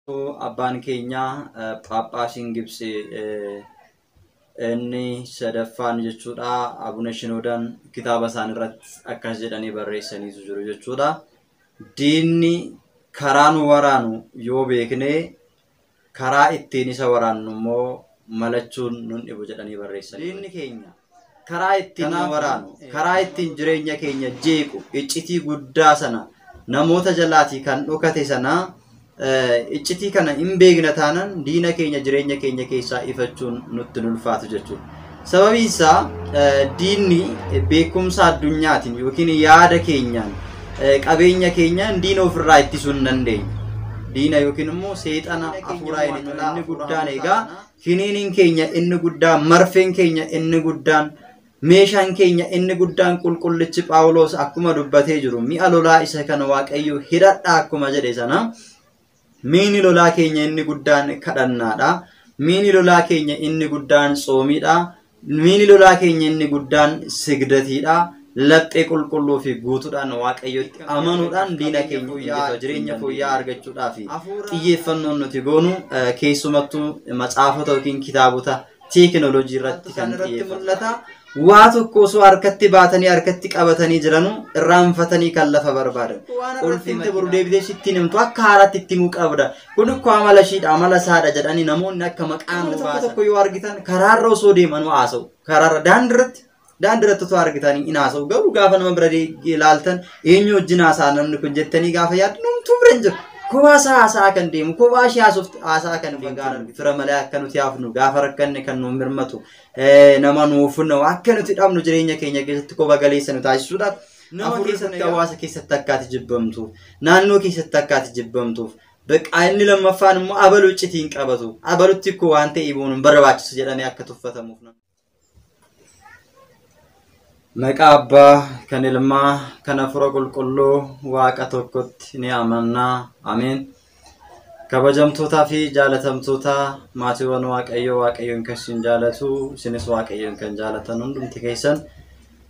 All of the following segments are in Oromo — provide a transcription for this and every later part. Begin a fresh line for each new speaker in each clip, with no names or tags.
Abbaan keenya Phaaphaasiin Gibxii inni sadaffaan jechuudha. Abuna Shinoodaan kitaaba isaan irratti akkas jedhanii barreessaniitu jiru jechuudha. Diinni karaa nu waraanu yoo beekne karaa ittiin isa waraannu immoo malachuun nun dhibu jedhanii barreessanii. Diinni keenya karaa ittiin nu waraanu, karaa ittiin jireenya keenya jeequ, iccitii guddaa sana namoota jalaatii kan dhokate sana iccitii kana hin beekna taanan diina keenya jireenya keenya keessaa ifachuun nutti ulfaatu jechuudha. Sababiin isaa diinni beekumsa addunyaatiin yookiin yaada keenyaan qabeenya keenyaan diina ofirraa ittisuu hin dandeenye. Diina yookiin immoo seexana hafuuraa inni guddaan egaa kiniiniin keenya inni guddaan, marfeen keenya inni guddaan, meeshaan keenya inni guddaan qulqullichi Phaawulos akkuma dubbatee jiru mi'a lolaa isa kana Waaqayyo hidhadhaa akkuma jedhe sana miini lolaa keenya inni guddaan kadhannaadha. Miini lolaa keenya inni guddaan tsoomiidha. Miini lolaa keenya inni guddaan sigdatiidha. Laphee qulqulluu fi guutuudhaan Waaqayyotti amanuudhaan diina keenya jireenya fooyya'aa argachuudhaaf xiyyeeffannoon nuti goonu keessumattuu matsaafota yookiin kitaabota teekinooloojii irratti kan xiyyeeffatu. Waa tokko osoo harkatti baatanii harkatti qabatanii jiranu irraanfatanii kan lafa barbaadan. Ulfinti boru deebitee sitti himtu akka haaraatti itti himuu qabda. Kun akkoo amala ishiidha amala isaadha jedhanii namoonni akka maqaan tokko yoo argitan karaarra osoo deeman haasa'u. Karaarra daandiirratti osoo argitanii hin haasa'u. Garuu gaafa nama bira ilaaltan eenyu wajjin haasa'a namni kun jettanii gaafa yaaddu namtuu bira hin jiru. Kophaa haasaa kan deemu, kophaa ishee haasaa kan deemu. Fira malee akka nuti haafnu gaafa rakkanne kan nu mirmatu nama nuuf akka nuti dhabnu jireenya keenya keessatti kophaa galeessa nu taasisuudhaaf nama keessatti hawaasa keessatti akkaati jibbamtuuf naannoo keessatti akkaati jibbamtuuf baqa inni lammaffaan immoo abaluu iccitiin qabatu abalutti koo waan ta'e ibuun barbaachisu jedhanii akka tuffatamuuf. Maqaa Abbaa kan Ilmaa kan Hafuura Qulqulluu Waaqa tokkotti ni amanna. Ameen. Kabajamtootaa fi jaalatamtoota maatiiwwan Waaqayyoon kan isin jaalatu isinis Waaqayyoon kan jaalatan hundumti keessan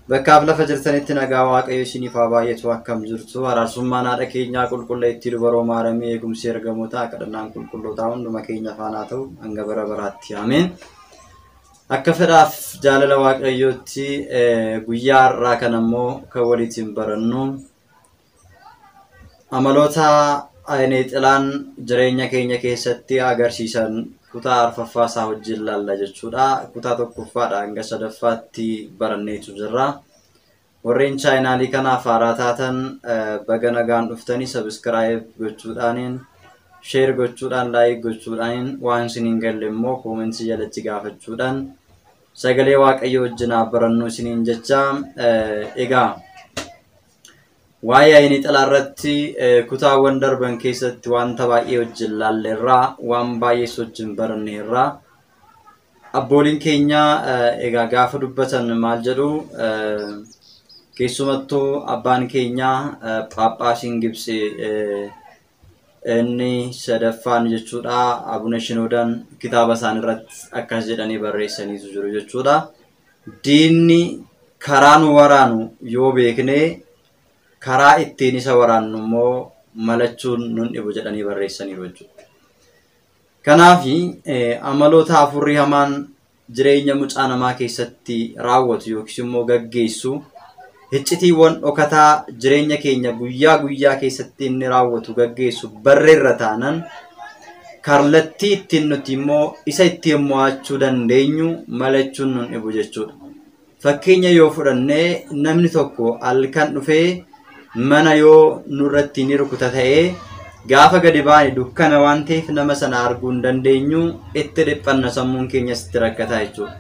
bakkaaf lafa jirtanitti nagaa Waaqayyo isiniif haa baay'atu akkam jirtu. Araarsummaan haadha keenyaa qulqulleettii dubaroo maaramii eegumsi ergamootaa kadhannaan qulqullootaa hunduma keenya faana ta'u hanga bara baraatti. Ameen. Akka fedhaaf jaalala Waaqayyootti guyyaa har'aa kan ammoo kan waliitiin barannu amaloota xilaan jireenya keenya keessatti agarsiisan kutaa arfaffaa isaa wajjin ilaalla jechuudha. Kutaa tokkoffaadha hanga sadaffaatti baranneetu jirra. Warreen chaayinaalii kanaaf haaraa taatan baga nagaan dhuftanii sabiskiraayib gochuudhaaniin sheer gochuudhaan laayik gochuudhaan waan isiniin galle immoo koomentii jalatti gaafachuudhaan sagalee Waaqayyo wajjin barannu isiniin jecha egaa waa'ee xiilaa irratti kutaawwan darban keessatti wanta baay'ee wajjin ilaalleerraa waan baay'ee wajjin baranneerraa abbooliin keenya egaa gaafa dubbatan maal jedhu keessumattuu abbaan keenya Phaaphaasiin Gibxii inni sadaffaan jechuudha. Abuna Shinoodaan kitaaba isaan irratti akkas jedhanii barreessaniitu jiru jechuudha. Diinni karaa nu waraanu yoo beekne karaa ittiin isa waraannu immoo malachuun nun dhibu jedhanii barreessaniiru jechuudha. Kanaaf amaloota afurri hamaan jireenya mucaa namaa keessatti raawwatu yookiis immoo gaggeessu iccitiiwwan dhokataa jireenya keenya guyyaa guyyaa keessatti inni raawwatu gaggeessu barreerra taanan kallattii ittiin nuti immoo isa ittiin mo'achuu dandeenyu malachuun nun dhibu jechuudha. Fakkeenya yoo fudhannee namni tokko halkan dhufee mana yoo nurratti ni rukuta ta'ee gaafa gadi baane dukkana waan ta'eef nama sana arguu hin dandeenyu itti dhiphanna sammuun keenya sitti rakkataa jechuudha.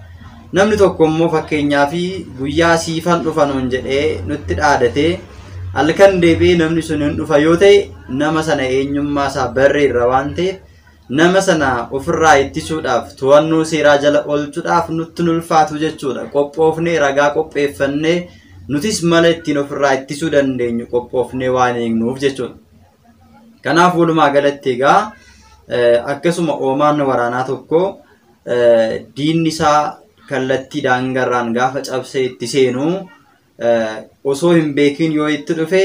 Namni tokko immoo fakkeenyaa fi guyyaa siifan dhufanuun jedhee nutti dhaadatee halkan deebi'ee namni sun hin dhufa yoo ta'e nama sana eenyummaa isaa barreerra waan ta'eef nama sana ofirraa ittisuudhaaf to'annoo seeraa jala oolchuudhaaf nutti ulfaatu jechuudha. Qophoofnee ragaa qopheeffannee nutis mala ittiin ofirraa ittisuu dandeenyu qophoofnee waan eegnuuf jechuudha. Kanaaf walumaa galatti egaa akkasuma oomaan waraanaa tokko diinni isaa kallattii daangarraan gaafa cabsee itti seenu osoo hin beekin yoo itti dhufe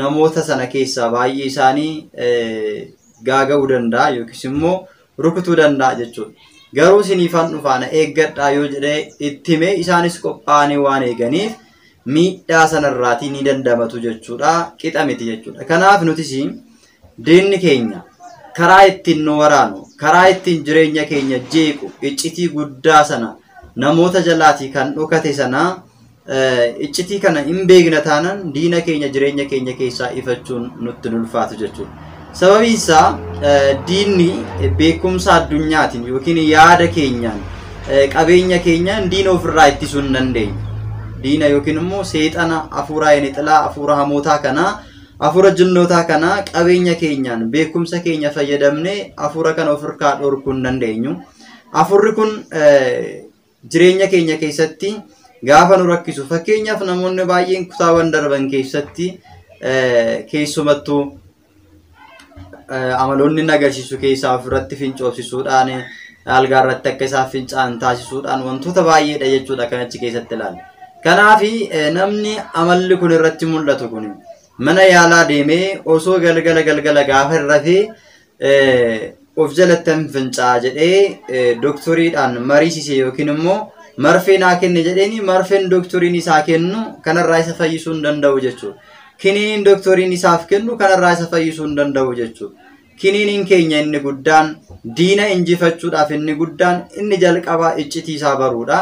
namoota sana keessaa baay'ee isaanii gaaga'uu danda'a yookiis immoo rukutuu danda'a jechuudha. Garuu isiniifan dhufaana eeggadhaa yoo jedhee itti himee isaanis qophaa'anii waan eeganiif miidhaa sanarraatii ni dandamatu jechuudha. Qixa miti jechuudha. Kanaaf nutis diinni keenya karaa ittiin nu waraanu, karaa ittiin jireenya keenya jeequ, iccitii guddaa sana namoota jalaatii kan dhokate sana iccitii kana hin beekna taanaan diina keenya jireenya keenya keessaa ifachuun nutti ulfaatu jechuudha. Sababiin isaa diinni beekumsa addunyaatiin yookiin yaada keenyaan qabeenya keenyaan diina ofirraa ittisuu hin dandeenye. Diina yookiin immoo seexana hafuuraa inixilaa hafuura hamootaa kanaa hafuura jinnootaa kanaa qabeenya keenyaan beekumsa keenya fayyadamnee hafuura kana ofirraa dhorkuu hin dandeenyu. Hafuurri kun jireenya keenya keessatti gaafa nu rakkisu fakkeenyaaf namoonni baay'een kutaawwan darban keessatti keessumattuu amaloonni agarsiisu keessaa ofirratti fincoobsisuudhaan algaa irratti akka isaaf fincaan taasisuudhaan wantoota baay'eedha jechuudha kan achi keessatti ilaalla. Kanaaf namni amalli kun irratti mul'atu kun mana yaalaa deemee osoo galgala gaafa rafee of jalatti fincaa jedhee doktoriidhaan mariisise yookiin immoo marfee naa kenne jedheeni marfeen doktoriin isaa kennu kanarraa isa fayyisuu hin danda'u jechuudha. Kiniiniin doktoriin isaaf kennu kanarraa isa fayyisuu hin danda'u jechuudha. Kiniiniin keenya inni guddaan diina injifachuudhaaf inni guddaan inni jalqabaa iccitii isaa baruudha.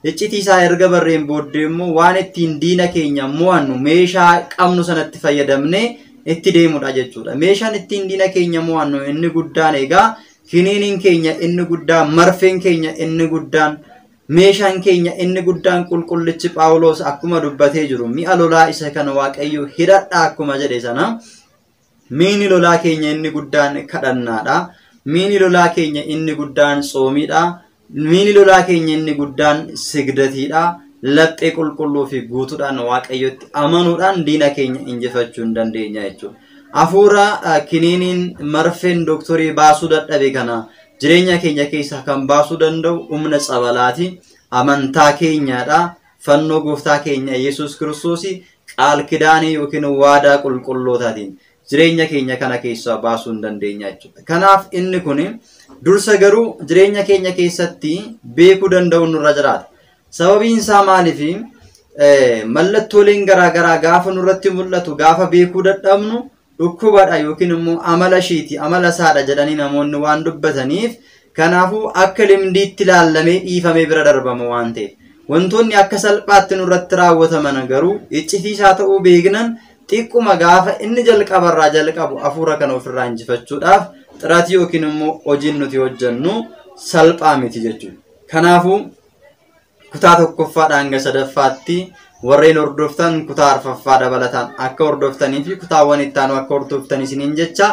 Iccitii isaa erga barreen booddee immoo waan ittiin diina keenya mo'annu meeshaa qabnu sanatti fayyadamnee itti deemudha jechuudha. Meeshaan ittiin diina keenya mo'annu inni guddaan egaa kiniiniin keenya inni guddaan marfeen keenya inni guddaan meeshaan keenya inni guddaan qulqullichi Phaawulos akkuma dubbatee jiru mi'a lolaa isa kana Waaqayyo hidhadhaa akkuma jedhe sana miini lolaa keenya inni guddaan kadhannaadha. Miini lolaa keenya inni guddaan tsoomiidha. Miini lolaa keenya inni guddaan sigdatiidha. Laphee qulqulluu fi guutuudhaan Waaqayyotti amanuudhaan diina keenya injifachuu hin dandeenya jechuudha. Hafuura kiniiniin marfeen doktorii baasuu dadhabe kana jireenya keenya keessaa kan baasuu danda'u humna tsabalaati, amantaa keenyaadha, fannoo gooftaa keenya Yesuus Kiristoos qaal kidaanii yookiin waadaa qulqullootaatiin jireenya keenya kana keessaa baasuu hin dandeenya jechuudha. Kanaaf inni kun dursa garuu jireenya keenya keessatti beekuu danda'u nurra jiraata. Sababiin isaa maaliif mallattooleen garaagaraa gaafa nurratti mul'atu gaafa beekuu dadhabnu dhukkubadha yookiin immoo amala shiiti amala saadha jedhanii namoonni waan dubbataniif kanaafuu akka limdiitti ilaallamee dhiifamee bira darbama waan ta'eef wantoonni akka salphaatti nurratti raawwataman garuu iccitii isaa ta'uu beeknan xiqquma gaafa inni jalqabarraa jalqabu hafuura kana ofirraa injifachuudhaaf xiraatii yookiin immoo hojiin nuti hojjennu salphaa miti jechuudha. Kanaafuu kutaa tokkoffaadhaan hanga sadaffaatti warreen hordoftan kutaa arfaffaa dabalataan akka hordoftanii fi kutaawwan itti aanu akka hordoftanii isiniin jecha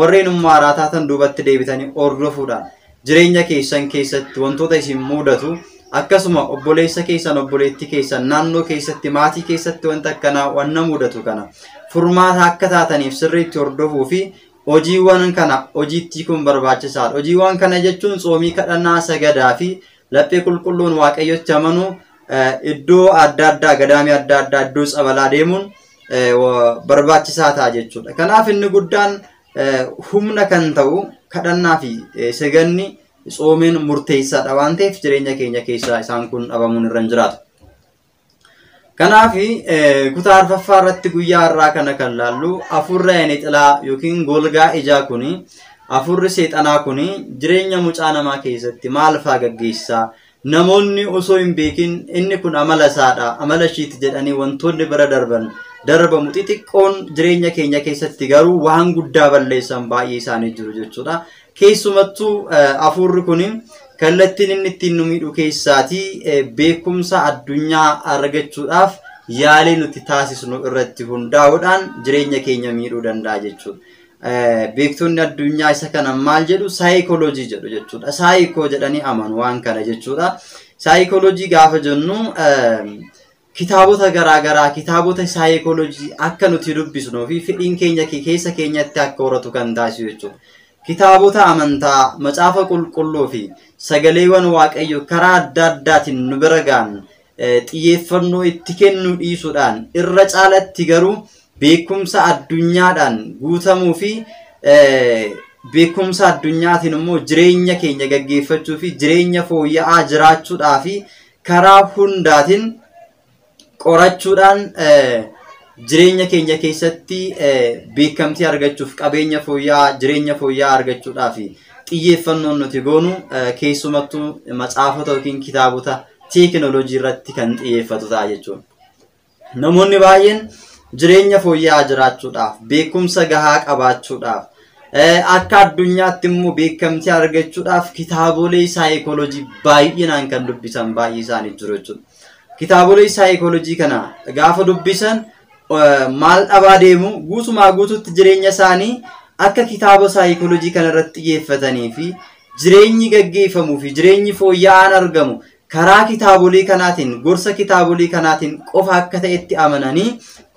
warreen haaraa taatan duubatti deebitanii hordofuudhaan jireenya keessan keessatti wantoota isin mudatu akkasuma obboleessa keessan obboleettii keessan naannoo keessatti maatii keessatti wanta akkanaa wanna mudatu kana furmaata akka taataniif sirriitti hordofuu fi hojiiwwan kana hojiitti kun barbaachisaadha. Hojiiwwan kana jechuun tsoomii, kadhannaa, sagadaa fi laphee qulqulluun Waaqayyotti amanuu iddoo adda addaa gadaamii adda addaa iddoo tsabalaa deemuun barbaachisaa ta'a jechuudha. Kanaaf inni guddaan humna kan ta'u kadhannaa fi saganni tsoomiin murteessaadha waan ta'eef jireenya keenya keessaa isaan kun dhabamuun irra hin jiraatu. Kanaaf kutaa arfaffaa irratti guyyaa irraa kana kan laallu hafuurri inixilaa yookiin golgaa ijaa kuni hafuurri seexanaa kuni jireenya mucaa namaa keessatti maal fa'aa gaggeessaa? Namoonni osoo hin beekin inni kun amala isaadha amala ishiiti jedhanii wantoonni bira darbamu xixiqqoon jireenya keenya keessatti garuu waan guddaa balleessan baay'ee isaanii jiru jechuudha. Keessumattuu hafuurri kun kallattiin inni ittiin nu miidhu keessaatii beekumsa addunyaa argachuudhaaf yaalii nuti taasisnu irratti hundaa'uudhaan jireenya keenya miidhuu danda'a jechuudha. Beektonni addunyaa isa kana maal jedhu saayikooloojii jedhu jechuudha. Saayikoo jedhanii amanu waan kana jechuudha. Saayikooloojii gaafa jennu kitaabota garaagaraa kitaabota saayikooloojii akka nuti dubbisnuu fi fedhiin keenya keessa keenyatti akka horatu kan taasisu jechuudha. Kitaabota amantaa, macaafa qulqulluu fi sagaleewwan Waaqayyo karaa adda addaatiin nu bira ga'an xiyyeeffannoo itti kennuu dhiisuudhaan irra caalatti garuu beekumsa addunyaadhaan guutamuu fi beekumsa addunyaatiin immoo jireenya keenya gaggeeffachuu fi jireenya fooyya'aa jiraachuudhaa fi karaa hundaatiin qorachuudhaan jireenya keenya keessatti beekamtii argachuuf qabeenya fooyya'aa jireenya fooyya'aa argachuudhaa fi xiyyeeffannoon nuti goonu keessumattuu matsaafota yookiin kitaabota teekinooloojii irratti kan xiyyeeffatu ta'a jechuudha. Namoonni baay'een jireenya fooyya'aa jiraachuudhaaf beekumsa gahaa qabaachuudhaaf akka addunyaatti immoo beekamtii argachuudhaaf kitaabolee saayikooloojii baay'inaan kan dubbisan baay'ee isaanii jiru jechuudha. Kitaabolee saayikooloojii kana gaafa dubbisan maal dhabaa deemu guutumaa guututti jireenya isaanii akka kitaaba saayikooloojii kana irratti xiyyeeffatanii fi jireenyi gaggeeffamuu fi jireenyi fooyya'aan argamu karaa kitaabolee kanaatiin gorsa kitaabolee kanaatiin qofa akka ta'etti amananii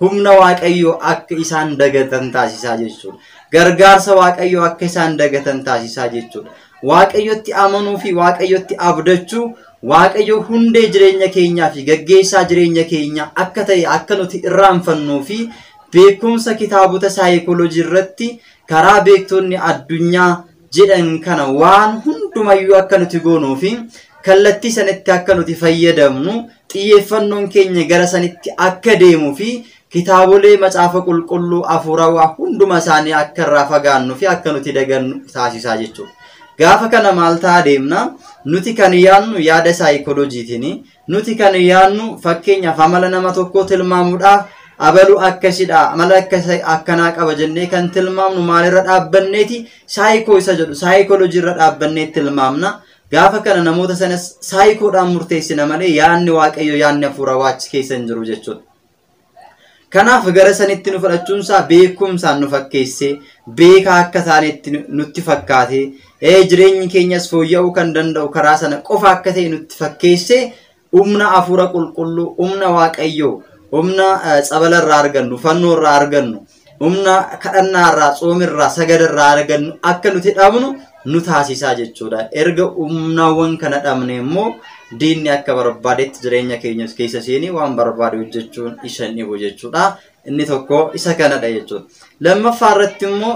humna waaqayyoo akka isaan dagatan taasisaa jechuudha. Gargaarsa waaqayyoo akka isaan dagatan taasisaa jechuudha. Waaqayyotti amanuu fi waaqayyotti abdachuu waaqayyo hundee jireenya keenyaa fi gaggeessaa jireenya keenyaa akka ta'e akka nuti irraanfannuu fi beekumsa kitaabota saayikooloojii irratti karaa beektonni addunyaa jedhan kana waan hundumayyuu akka nuti goonuu fi kallattii sanitti akka nuti fayyadamnu xiyyeeffannoon keenya gara sanitti akka deemuu fi kitaabolee macaafa qulqulluu afuurawaa hunduma isaanii akka irraa fagaannuu fi akka nuti dagannu taasisaa jechuudha. Gaafa kana maal ta'a deemna nuti kan yaannu yaada saayikooloojiitiin nuti kan yaannu fakkeenyaaf amala nama tokkoo tilmaamuudhaaf abalu akkasidha amala akkanaa qaba jennee kan tilmaamnu maalirra dhaabbanneeti saayikoo isa jedhu saayikooloojii irra dhaabbannee tilmaamna. Gaafa kana namoota sanas saayikoodhaan murteessina malee yaanni waaqayyo yaanni hafuurawaa achi keessa hin jiru jechuudha. Kanaaf gara sanitti nu fudhachuunsaa beekumsaan nu fakkeessee beekaa akka taanetti nutti fakkaate jireenyi keenyas fooyya'uu kan danda'u karaa sana qofa akka ta'e nutti fakkeessee humna hafuura qulqulluu humna waaqayyoo humna tsabala irraa argannu fannoo irraa argannu humna kadhannaa irraa tsoomirraa sagada irraa argannu akka nuti dhabnu nu taasisaa jechuudha. Erga humnaawwan kana dhabne immoo diinni akka barbaadetti jireenya keenya keessa seenii waan barbaade hojjechuun isa dhibu jechuudha. Inni tokko isa kanadha jechuudha. Lammaffaa irratti immoo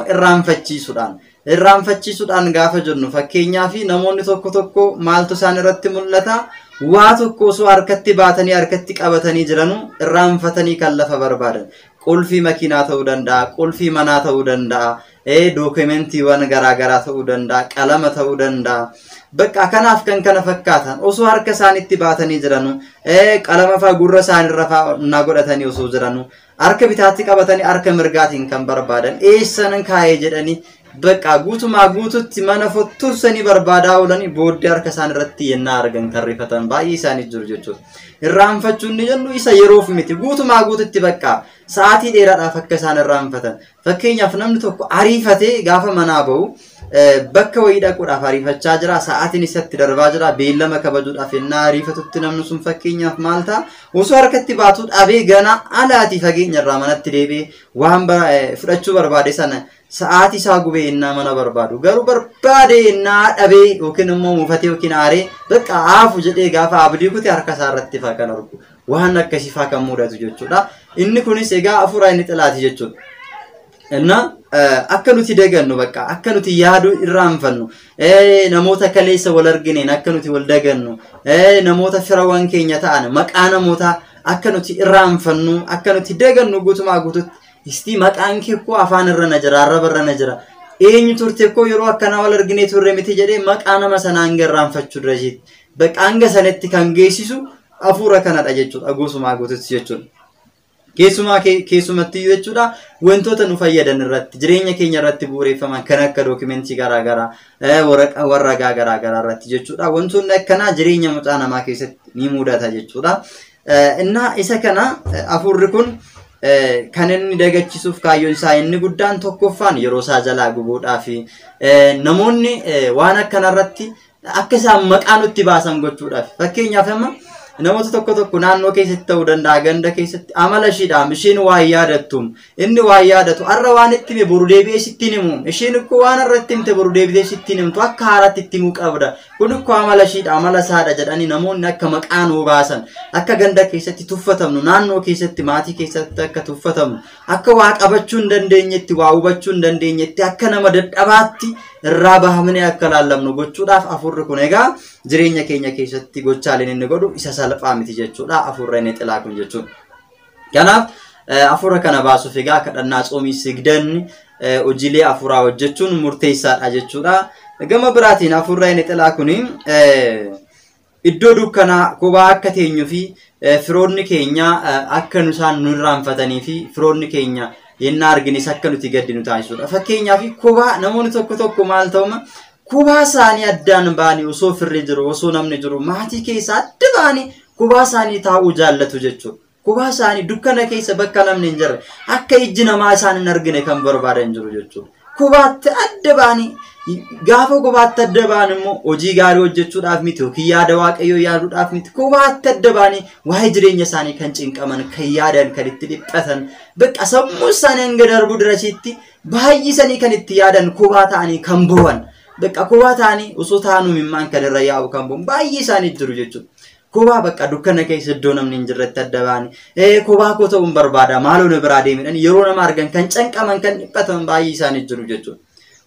irraanfachiisuudhaan gaafa jennu fakkeenyaaf namoonni tokko maaltu isaan irratti mul'ata waa tokko osoo harkatti baatanii harkatti qabatanii jiranu irraanfatanii kan lafa barbaadan qulfii makiinaa ta'uu danda'a qulfii manaa ta'uu danda'a dokumentiiwwan garaagaraa ta'uu danda'a qalama ta'uu danda'a. Bakka kanaaf kan kana fakkaatan osoo harka isaanitti baatanii jiranu qalama fa'aa gurra isaaniirra fa'aa godhatanii osoo jiranu harka bitaatti qabatanii harka mirgaatiin kan barbaadan eessan kaa'ee jedhanii bakka guutumaa guututti mana fottursanii barbaadaa oolanii booddee harka isaan irratti yennaa argan kan rifatan baay'ee isaanii jiru jechuudha. Irraanfachuun ni jennu isa yeroof miti guutumaa guututti bakka sa'aatii dheeraadhaaf akka isaan irraanfatan. Fakkeenyaaf namni tokko ariifatee gaafa manaa bahu bakka wayii dhaquudhaaf ariifachaa jira sa'aatiin isatti darbaa jira beellama kabajuudhaaf yennaa ariifatutti namni sun fakkeenyaaf maal ta'a osoo harkatti baatuu dhabee gana alaatii fageenya irraa manatti deebi'ee waan fudhachuu barbaade sana sa'aatii isaa gubee yennaa mana barbaadu garuu barbaade yennaa dhabee yookiin immoo muufatee yookiin aaree bakka aafu jedhee gaafa abdii kutee harka isaa irratti faa kan argu waan akkasii faa kan mudatu jechuudha. Inni kunis egaa hafuura inni xilaati jechuudha. Inna akka nuti dagannu bakka akka nuti yaaduu irraanfannu namoota kaleessa wal argineen akka nuti wal dagannu namoota firawwan keenya ta'an maqaa namoota akka nuti irraanfannu akka nuti dagannu guutumaa guututti isti maqaan kee koo afaan irra na jira arraba irra na jira eenyu turte koo yeroo akkana wal arginee turre miti jedhee maqaa nama sanaa hanga irraanfachuu dura jeetti bakka hanga sanatti kan geessisu hafuura kanadha jechuudha guutumaa guututti jechuudha. Keessumatti jechuudha wantoota nu fayyadan irratti jireenya keenya irratti bu'uureeffaman kan akka dookumentii garaagaraa warraaqaa garaagaraa irratti jechuudha wantoonni akkanaa jireenya mucaa namaa keessatti ni mudata jechuudha. Innaa isa kana hafuurri kun kan inni dagachiisuuf kaayyoon isaa inni guddaan tokkoffaan yeroo isaa jalaa gubuudhaaf namoonni waan akkanarratti akka isaan maqaa nutti baasan gochuudhaaf fakkeenyaaf amma namoota tokko naannoo keessatti ta'uu danda'a ganda keessatti amala ishiidhaan ishiin waa yaadattu inni waa yaadatu har'a waan itti hime boru deebi'ee sitti himu ishiin ko waan irratti himte boru deebi'ee sitti himtu akka haaraatti itti himuu qabda kun ko amala ishiidha amala saada jedhanii namoonni akka maqaan baasan akka ganda keessatti tuffatamnu naannoo keessatti maatii keessatti akka tuffatamnu akka waa qabachuu hin dandeenyetti waa hubachuu hin dandeenyetti akka nama dadhabaatti irraa bahamne akka laallamnu gochuudhaaf afurri kun egaa jireenya keenya keessatti gochaaleen inni godhu isa salphaa miti jechuudha afurra inni xilaa kun jechuudha. Kanaaf afurra kana baasuuf egaa kadhannaa xoomii sigdanni hojiilee afuraa hojjechuun murteessaadha jechuudha. Gama biraatiin afurra inni xilaa kun iddoo dukkanaa kophaa akka teenyuu fi firoonni keenya akka isaan nu irraanfatanii fi firoonni keenya yenna arginis akka nuti gaddinu taasisuudha. Fakkeenyaaf kophaa namoonni tokko maal ta'uma kophaa isaanii addaan baanii osoo firri jiru osoo namni jiru maatii keessa adda baanii kophaa isaanii taa'uu jaallatu jechuudha. Kophaa isaanii dukkana keessa bakka namni hin jirre akka ijji namaa isaan hin argine kan barbaadan jiru jechuudha. Kophaatti adda baanii gaafa kophaatti adda baan immoo hojii gaarii hojjechuudhaaf miti yookiin yaada waaqayyoo yaaduudhaaf miti kophaatti adda baanii waa'ee jireenya isaanii kan cinqaman kan yaadan kan itti dhiphatan bakka sammuu isaanii hanga darbu dirasiitti baay'isanii kan itti yaadan kophaa ta'anii kan bo'an bakka kophaa ta'anii osoo taanuu mimmaan kan irra yaa'u kan bo'an baay'ee isaanii jiru jechuudha. Kophaa bakka dukkana keessa iddoo namni hin jirretti adda baanii kophaa koo ta'uun barbaada maaloo na biraa deemidhaan yeroo nama argan kan cinqaman kan dhiphatan baay'ee isaanii jiru jechuudha.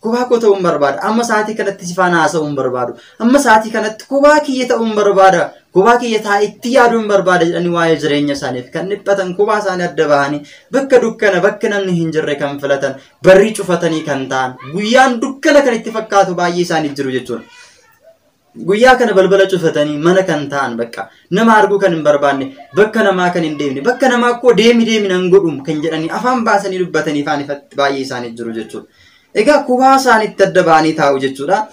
Kophaa koo ta'uun barbaada amma sa'aatii kanatti si faana haasa'uun barbaadu amma sa'aatii kanatti kophaa kiyya ta'uun barbaada kophaa kiyya taa'ee itti yaaduun barbaada jedhanii waa'ee jireenya isaaniif kan dhiphatan kophaa isaanii adda bahanii bakka dukkana bakka namni hin jirre kan filatan barrii cufatanii kan ta'an guyyaan dukkana kan itti fakkaatu baay'ee isaanii jiru jechuudha. Guyyaa kana balbala cufatanii mana kan ta'an bakka nama arguu kan hin barbaanne bakka namaa kan hin deemne bakka namaa koo deemi nan godhum kan jedhanii afaan baasanii dubbatanii faanifatti baay'ee isaanii jiru jechuudha. Egaa kophaa isaaniitti adda baanii taa'u jechuudha.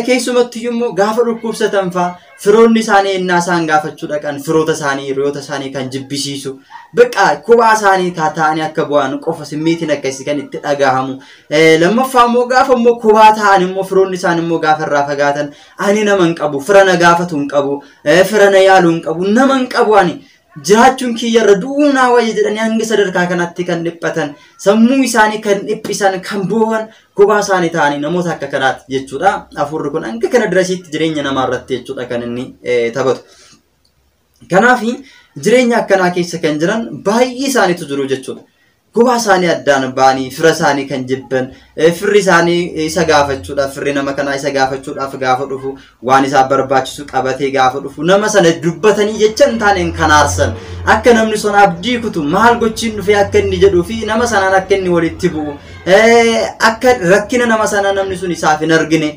Keessumattuu immoo gaafa dhukkubsatan fa'aa firoonni isaanii ennaa isaan gaafachuu dhaqan firoota isaanii hiriyoota isaanii kan jibbisiisu bakka kophaa isaanii taa'anii akka bu'an qofa simmiitiin akkasii kan itti dhagahamu. Lammaffaa immoo gaafa immoo kophaa ta'an immoo firoonni isaanii immoo gaafa irraa fagaatan ani nama hin qabu fira na gaafatu hin qabu fira na yaaluu hin qabu nama hin qabu ani. Jiraachuun kiyyarra duunaa wayya jedhanii hanga sadarkaa kanatti kan dhiphatan sammuu isaanii kan dhiphisan kan bo'an kophaa isaanii ta'anii namoota akka kanaatti jechuudha. Afurri kun hanga kana dirasiitti jireenya namaa irratti jechuudha kan inni taphatu. Kanaaf jireenya akkanaa keessa kan jiran baay'ee isaaniitu jiru jechuudha. Kophaa isaanii addaan baanii fira isaanii kan jibban firri isaanii isa gaafachuudhaaf firri nama kanaa isa gaafachuudhaaf gaafa dhufu waan isaa barbaachisu qabatee gaafa dhufu nama sana dubbatanii jecha hin taaneen kan aarsan akka namni sun abdii kutu maal gochiin dhufee akka inni jedhuu fi nama sanaan akka inni walitti bu'u akka rakkina nama sanaa namni sun isaaf hin argine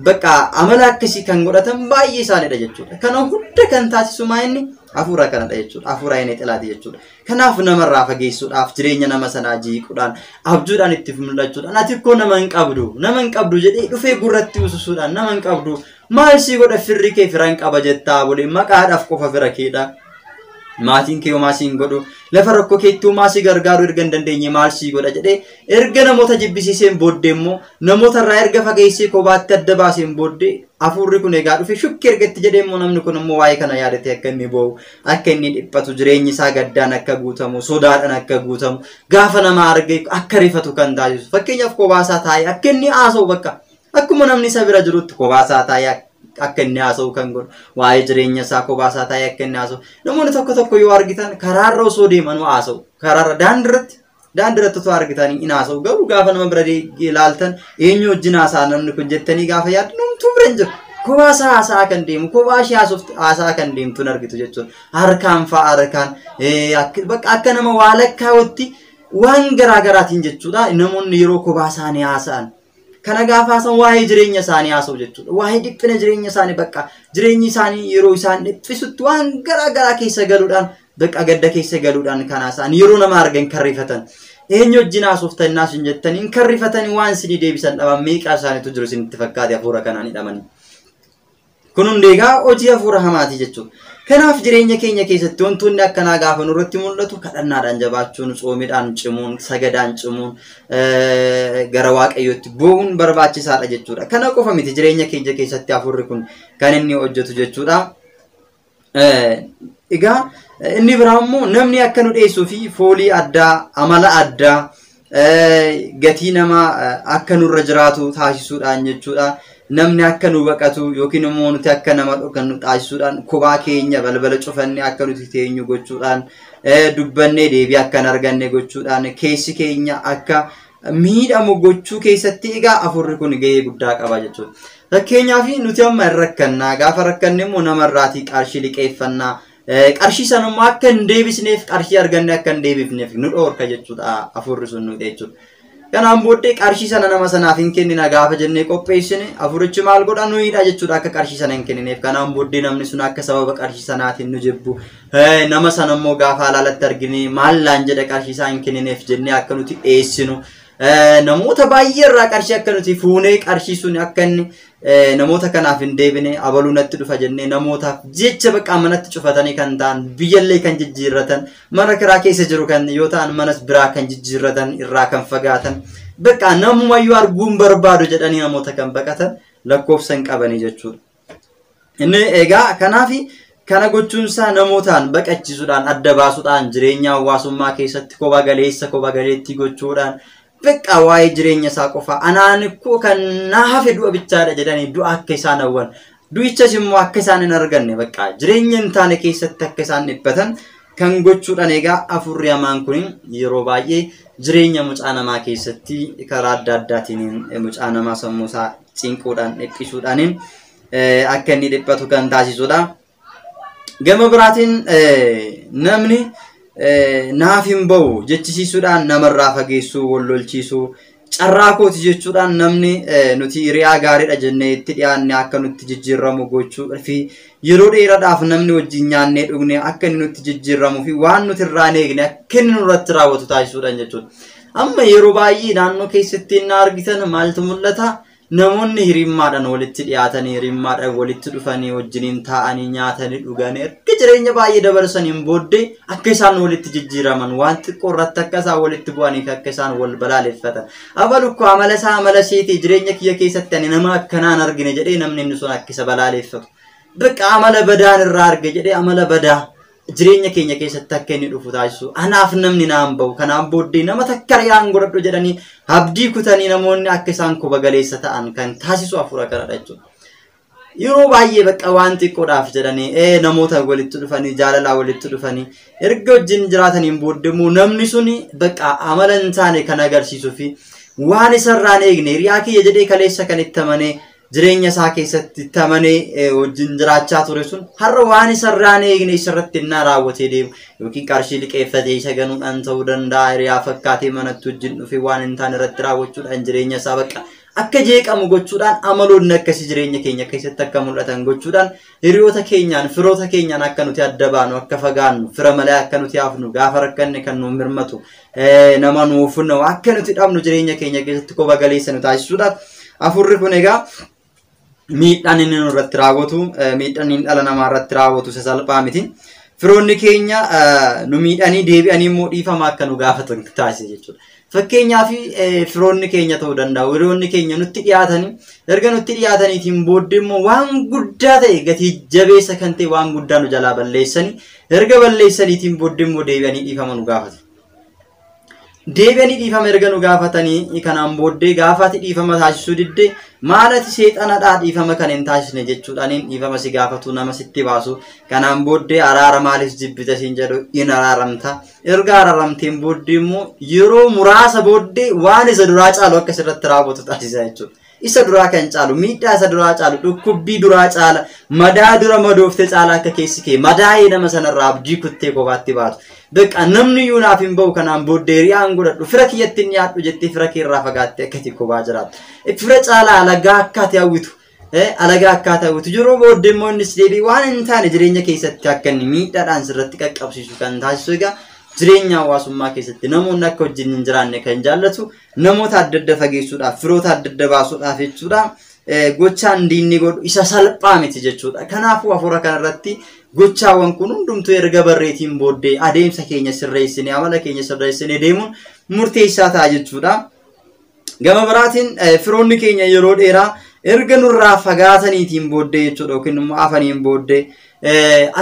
bakka amala akkasii kan godhatan baay'ee isaaniidha jechuudha. Kana hunda kan taasisu maa'inni afura kanadha jechuudha. Afura inni xilaati jechuudha. Kanaaf namarraa fageessuudhaaf jireenya nama sanaa jiiquudhaan abjuudhaan itti mul'achuudhaan ati koo nama hin qabdu jedhee dhufee gurratti ususuudhaan nama hin qabdu maal si godha firri kee firan qaba jettaa bolee maqaadhaaf qofa fira keedha. Maatiin kee homaa siin godhu lafa rakkoo keetti homaa si gargaaru erga hin dandeenye maal si godha jedhee erga namoota jibbisiiseen booddee immoo namoota irraa erga fageessee kophaatti adda baaseen booddee afurri kun egaa dhufe shukki ergatti jedhee immoo namni kun immoo waa'ee kana yaadatee akka inni bo'u akka inni dhiphatu jireenyi isaa gaddaan akka guutamu sodaadhaan akka guutamu gaafa nama arge akka rifatu kan taasisu fakkeenyaaf kophaa isaa taa'ee akka inni haasa'u bakka akkuma namni isa bira jirutti kophaa isaa taa'ee akka inni haasa'u kan godhu waa'ee jireenya isaa kophaa isaa taa'ee akka inni haasa'u namoonni tokko yoo argitan karaarra osoo deeman haasa'u karaarra daandiratti osoo argitanii in haasa'u garuu gaafa nama bira ilaaltan eenyu wajjin haasa'a namni kun jettanii gaafa yaaddu namtuu bira hin jiru kophaa isaa haasa'aa kan deemu kophaa ishee haasa'aa kan deemtu hin argitu jechuudha harkaan fa'a harkaan bakka akka nama waa lakkaa'utti waan garaagaraatiin jechuudha namoonni yeroo kophaa isaanii haasa'an. Kana gaafa haasan waa'ee jireenya isaanii haasa'u jechuudha. Waa'ee dhiphina jireenya isaanii bakka jireenyi isaanii yeroo isaan dhiphisutti waan garaagaraa keessa galuudhaan bakka gadda keessa galuudhaan kan haasa'an yeroo nama argan kan rifatan. Eenyu wajjin haasoftan hin jettanii kan rifatanii waan isinii deebisan dhaban meeqaa isaaniitu jiru isinitti fakkaate hafuura kanaan hidhamanii. Kun hundi egaa hojii hafuura hamaati jechuudha. Kanaaf jireenya keenya keessatti wantoonni akkanaa gaafa nurratti mul'atu kadhannaadhaan jabaachuun, tsoomiidhaan cimuun, sagadaan cimuun, gara waaqayyootti bu'uun barbaachisaadha jechuudha. Kana qofa miti jireenya keenya keessatti hafuurri kun kan inni hojjetu jechuudha. egaa inni biraa immoo namni akka nu dhiyeessuu fi foolii addaa amala addaa gatii nama akka nurra jiraatu taasisuudhaan jechuudha. Namni akka nu baqatu yookiin immoo nuti akka nama dhokanu taasisuudhaan kophaa keenya balbala cufannee akka nuti teenyu gochuudhaan dubbannee deebii akka hin arganne gochuudhaan keessi keenya akka miidhamu gochuu keessatti egaa afurri kun gahee guddaa qaba jechuudha. Fakkeenyaaf nuti amma hin rakkannaa gaafa rakkanne immoo namarraatii qarshii liqeeffannaa qarshii sanummaa akka hin deebisneef qarshii arganne akka hin deebifneef nu dhoorka jechuudha afurri sun nu jechuudha. Kanaan booddee qarshii sana nama sanaaf hin kennina gaafa jennee qopheessine afurichi maal godha nuyiidha jechuudha akka qarshii sana hin kennineef. Kanaan booddee namni sun akka sababa qarshii sanaatiin nu jibbu nama sana immoo gaafa alaalatti argine maallaan jedha qarshii isaa hin kennineef jennee akka nuti dhiyeessinu namoota baay'ee irraa qarshii akka nuti fuunee qarshii sun akka inni namoota kanaaf hin deebine abaluu natti dhufa jennee namootaaf jecha bakka manatti cufatanii kan ta'an biyyallee kan jijjiirratan mana kiraa keessa jiru kan yoo ta'an manas biraa kan jijjiirratan irraa kan fagaatan bakka namumayyuu arguun barbaadu jedhanii namoota kan baqatan lakkoofsa hin qabanii jechuudha. Inni egaa kanaaf kana gochuunsaa namootaan baqachiisuudhaan adda baasuudhaan jireenya hawaasummaa keessatti kopha galeessa kopha galeettii gochuudhaan bakka waa'ee jireenya isaa qofa anaan koo kan naaf du'a bichaadha jedhanii du'a akka isaan hawwan du'ichas immoo akka isaan hin arganne bakka jireenya hin taane keessatti akka isaan dhiphatan kan gochuudhaan egaa afurri hamaan kun yeroo baay'ee jireenya mucaa namaa keessatti karaa adda addaatiin mucaa namaa sammuu isaa cinquudhaan dhiphisuudhaan akka inni dhiphatu kan taasisudha. Gama biraatiin namni naaf hin ba'u jechisiisuudhaan namarraa fageessuu wallolchiisuu carraa kooti jechuudhaan namni nuti hiriyaa gaariidha jennee itti dhiyaanne akka nutti jijjiirramu gochuu fi yeroo dheeraadhaaf namni wajjin nyaannee dhugne akka inni nutti jijjiirramuu fi waan nuti irraa hin eegne akka inni nurratti raawwatu taasisuudhaan jechuudha. Amma yeroo baay'ee naannoo keessatti na argitan maaltu mul'ata? Namoonni hirimmaadhaan walitti dhiyaatanii hirimmaadhaan walitti dhufanii wajjiniin taa'anii nyaatanii dhuganii erga jireenya baay'ee dabarsaniin booddee akka isaan walitti jijjiiraman waan xiqqoo irratti akka isaan walitti bu'anii fi akka isaan wal balaaleffatan. Abalukko amala isaa amala seetii jireenya kiyya keessatti ani nama akkanaan argine jedhee namni inni sun akka isa balaaleffatu. Bakka amala badaan irraa arge jedhee amala badaa jireenya keenya keessatti akka inni dhufu taasisu anaaf namni naan ba'u kanaan booddee nama takka yaan godhadhu jedhanii abdii kutanii namoonni akka isaan kopha galeessa ta'an kan taasisu afura kanadha jechuudha. Yeroo baay'ee bakka waan xiqqoodhaaf jedhanii namoota walitti dhufanii jaalalaa walitti dhufanii erga wajjin jiraataniin booddee immoo namni suni bakka amala hin taane kan agarsiisuu fi waan isarraan eegne hiriyaa kiyya jedhee kaleessa kan itti amanee jireenya isaa keessatti tamanee wajjin jiraachaa ture sun har'a waan isarraan eegne isarratti innaa raawwatee deemu yookiin qarshii liqeeffatee isa ganuudhaan ta'uu danda'a hiriyaa fakkaatee manatti wajjin dhufe waan hin taane irratti raawwachuudhaan jireenya isaa bakka akka jeeqamu gochuudhaan amaloonni akkasii jireenya keenya keessatti akka mul'atan gochuudhaan hiriyoota keenyaan firoota keenyaan akka nuti adda baanu akka fagaannu fira malee akka nuti hafnu gaafa rakkanne kan nu mirmatu nama nuuf funnu akka nuti dhabnu jireenya keenya keessatti kopha galeessa nu taasisuudhaaf afurri kun egaa miidhaan inni nurratti raawwatu miidhaan inni dhala namaa irratti raawwatu isa salphaa miti. Firoonni keenya nu miidhanii deebi'anii immoo dhiifama akka nu gaafatan taasisa jechuudha. Fakkeenyaaf firoonni keenya ta'uu danda'u hiriyoonni keenya nutti dhiyaatanii erga nutti dhiyaataniitiin booddee immoo waan guddaa ta'e gatii jabeessa kan ta'e waan guddaa nu jalaa balleessanii erga balleessaniitiin booddee immoo deebi'anii dhiifama nu gaafatu. Deebi'anii dhiifama erga nu gaafatanii kanaan booddee gaafati dhiifama taasisuu diddee maalati seexanadhaa dhiifama kan hin taasisne jechuudhaan dhiifama si gaafatu nama sitti baasu kanaan booddee araara maaliif jibbita siin jedhu in araaramta erga araaramteen booddee immoo yeroo muraasa booddee waan isa duraa caalu akka sirratti raawwatu taasisa jechuudha. Isa duraa kan caalu miidhaa isa duraa caalu dhukkubbii duraa caala madaa dura madoofte caala akka keessi kee madaa'ee nama sanarraa abdii kuttee kophaatti baatu. Bakka namni iyyuu naaf hin ba'u kanaan booddee hiriyaan godhadhu fira kiyyatti hin dhiyaadhu jettee fira kee irraa fagaattee akkati kophaa jiraattu. Fira caalaa alagaa akkaati hawwitu alagaa akkaati hawwitu yeroo booddee immoo innis deebii waan hin taane jireenya keessatti akka inni miidhaadhaan sirratti qaqqabsiisu kan taasisu egaa jireenya hawaasummaa keessatti namoonni akka wajjin hin jiraanne kan jaallatu namoota adda adda fageessuudhaaf firoota adda adda baasuudhaaf jechuudha. Gochaan diinni godhu isa salphaa miti jechuudha. Kanaafuu afura kanarratti gochaawwan kun hundumtuu erga barreetiin booddee adeemsa keenya sirreessinee amala keenya sirreessinee deemuun murteessaa ta'a jechuudha. Gama biraatiin firoonni keenya yeroo dheeraa erga nurraa fagaataniitiin booddee jechuudha yookiin immoo afaniin booddee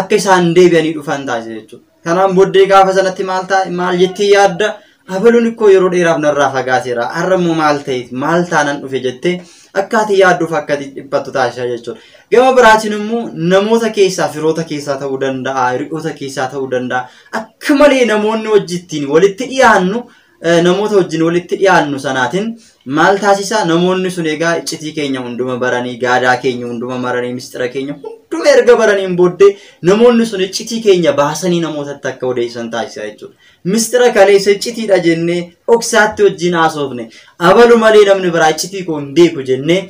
akka isaan deebi'anii dhufan taasisa jechuudha. Kanaan booddee gaafa sanatti maal jettee yaadda? Abaluun ikkoo yeroo dheeraaf narraa fagaateera. Har'a immoo maal ta'eef maal taanan dhufe jettee akkaatii yaadduuf akka dhiphattu taasisa jechuudha. Gama biraatiin immoo namoota keessaa firoota keessaa ta'uu danda'a, hiriyoota keessaa ta'uu danda'a. Akka malee namoonni wajjittiin walitti dhiyaannu namoota wajjin walitti dhiyaannu sanaatiin maal taasisa? Namoonni sun egaa iccitii keenya hunduma baranii, gaadaa keenya hunduma maranii, mistira keenya hunduma erga baraniin booddee namoonni sun iccitii keenya baasanii namootatti akka odeessan taasisa jechuudha. Mistira kaleessa iccitiidha jennee dhoksaatti wajjin haasofne abalu malee namni biraa iccitii koo hin beeku jennee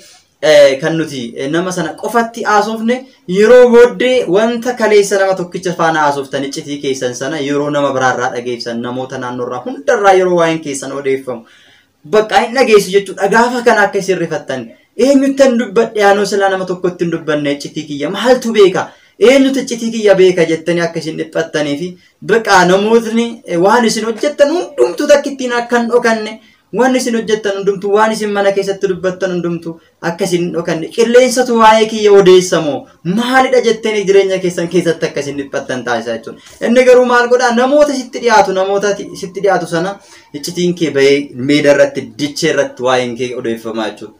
kan nuti nama sana qofatti haasofne yeroo booddee wanta kaleessa nama tokkicha faana haasoftan iccitii keessan sana yeroo nama biraarraa dhageessan namoota naannoorraa hundarraa yeroo waa'een keessan odeeffamu bakka hin dhageessu jechuudha. Gaafa kana akka isin rifattan eenyuttan dubbadhe yaanoo silaa nama tokkotti hin dubbanne iccitii kiyya maaltu beeka? Eenyutu iccitii kiyya beeka jettanii akka isin dhiphattanii fi bakka namootni waan isin hojjettan hundumtuu takkittiin akka hin dhokanne waan isin hojjettan hundumtuu waan isin mana keessatti dubbattan hundumtuu akka isin hin dhokanne qilleensatu waa'ee kiyya odeessamoo maalidha jettanii jireenya keessan keessatti akka isin dhiphattan taasisa jechuudha. Inni garuu maal godhaa? Namoota sitti dhiyaatu sana iccitiin kee bahee meeda irratti dichee irratti waa'een kee odeeffamaa jechuudha.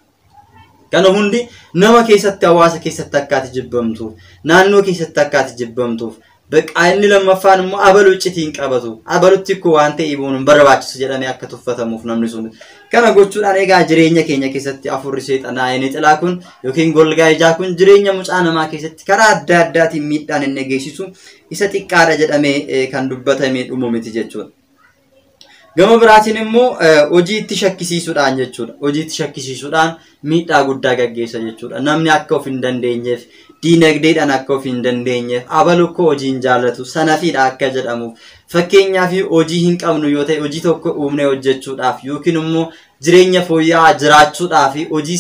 Kana hundi nama keessatti hawaasa keessatti akkaati jibbamtuuf naannoo keessatti akkaati jibbamtuuf bakka inni lammaffaan immoo abaluu iccitiin qabatu abalutti ikkoo waan ta'e ibuun barbaachisu jedhanii akka tuffatamuuf namni sun kana gochuudhaan egaa jireenya keenya keessatti afurri seexanaa inni xilaa kun yookiin golgaa ijaa kun jireenya mucaa namaa keessatti karaa adda addaatiin miidhaan inni geessisu isa xiqqaadha jedhamee kan dubbatamee dhumu miti jechuudha. Gama biraatiin immoo hojii itti shakkisiisuudhaan jechuudha. Hojii itti shakkisiisuudhaan miidhaa guddaa gaggeessa jechuudha. Namni akka of hin dandeenyeef, diinagdeedhaan akka of hin dandeenyeef, abalu koo hojii hin jaallatu, sanafiidha akka jedhamuuf. Fakkeenyaaf hojii hin qabnu yoo ta'e hojii tokko uumnee hojjechuudhaaf yookiin immoo jireenya fooyya'aa jiraachuudhaaf hojii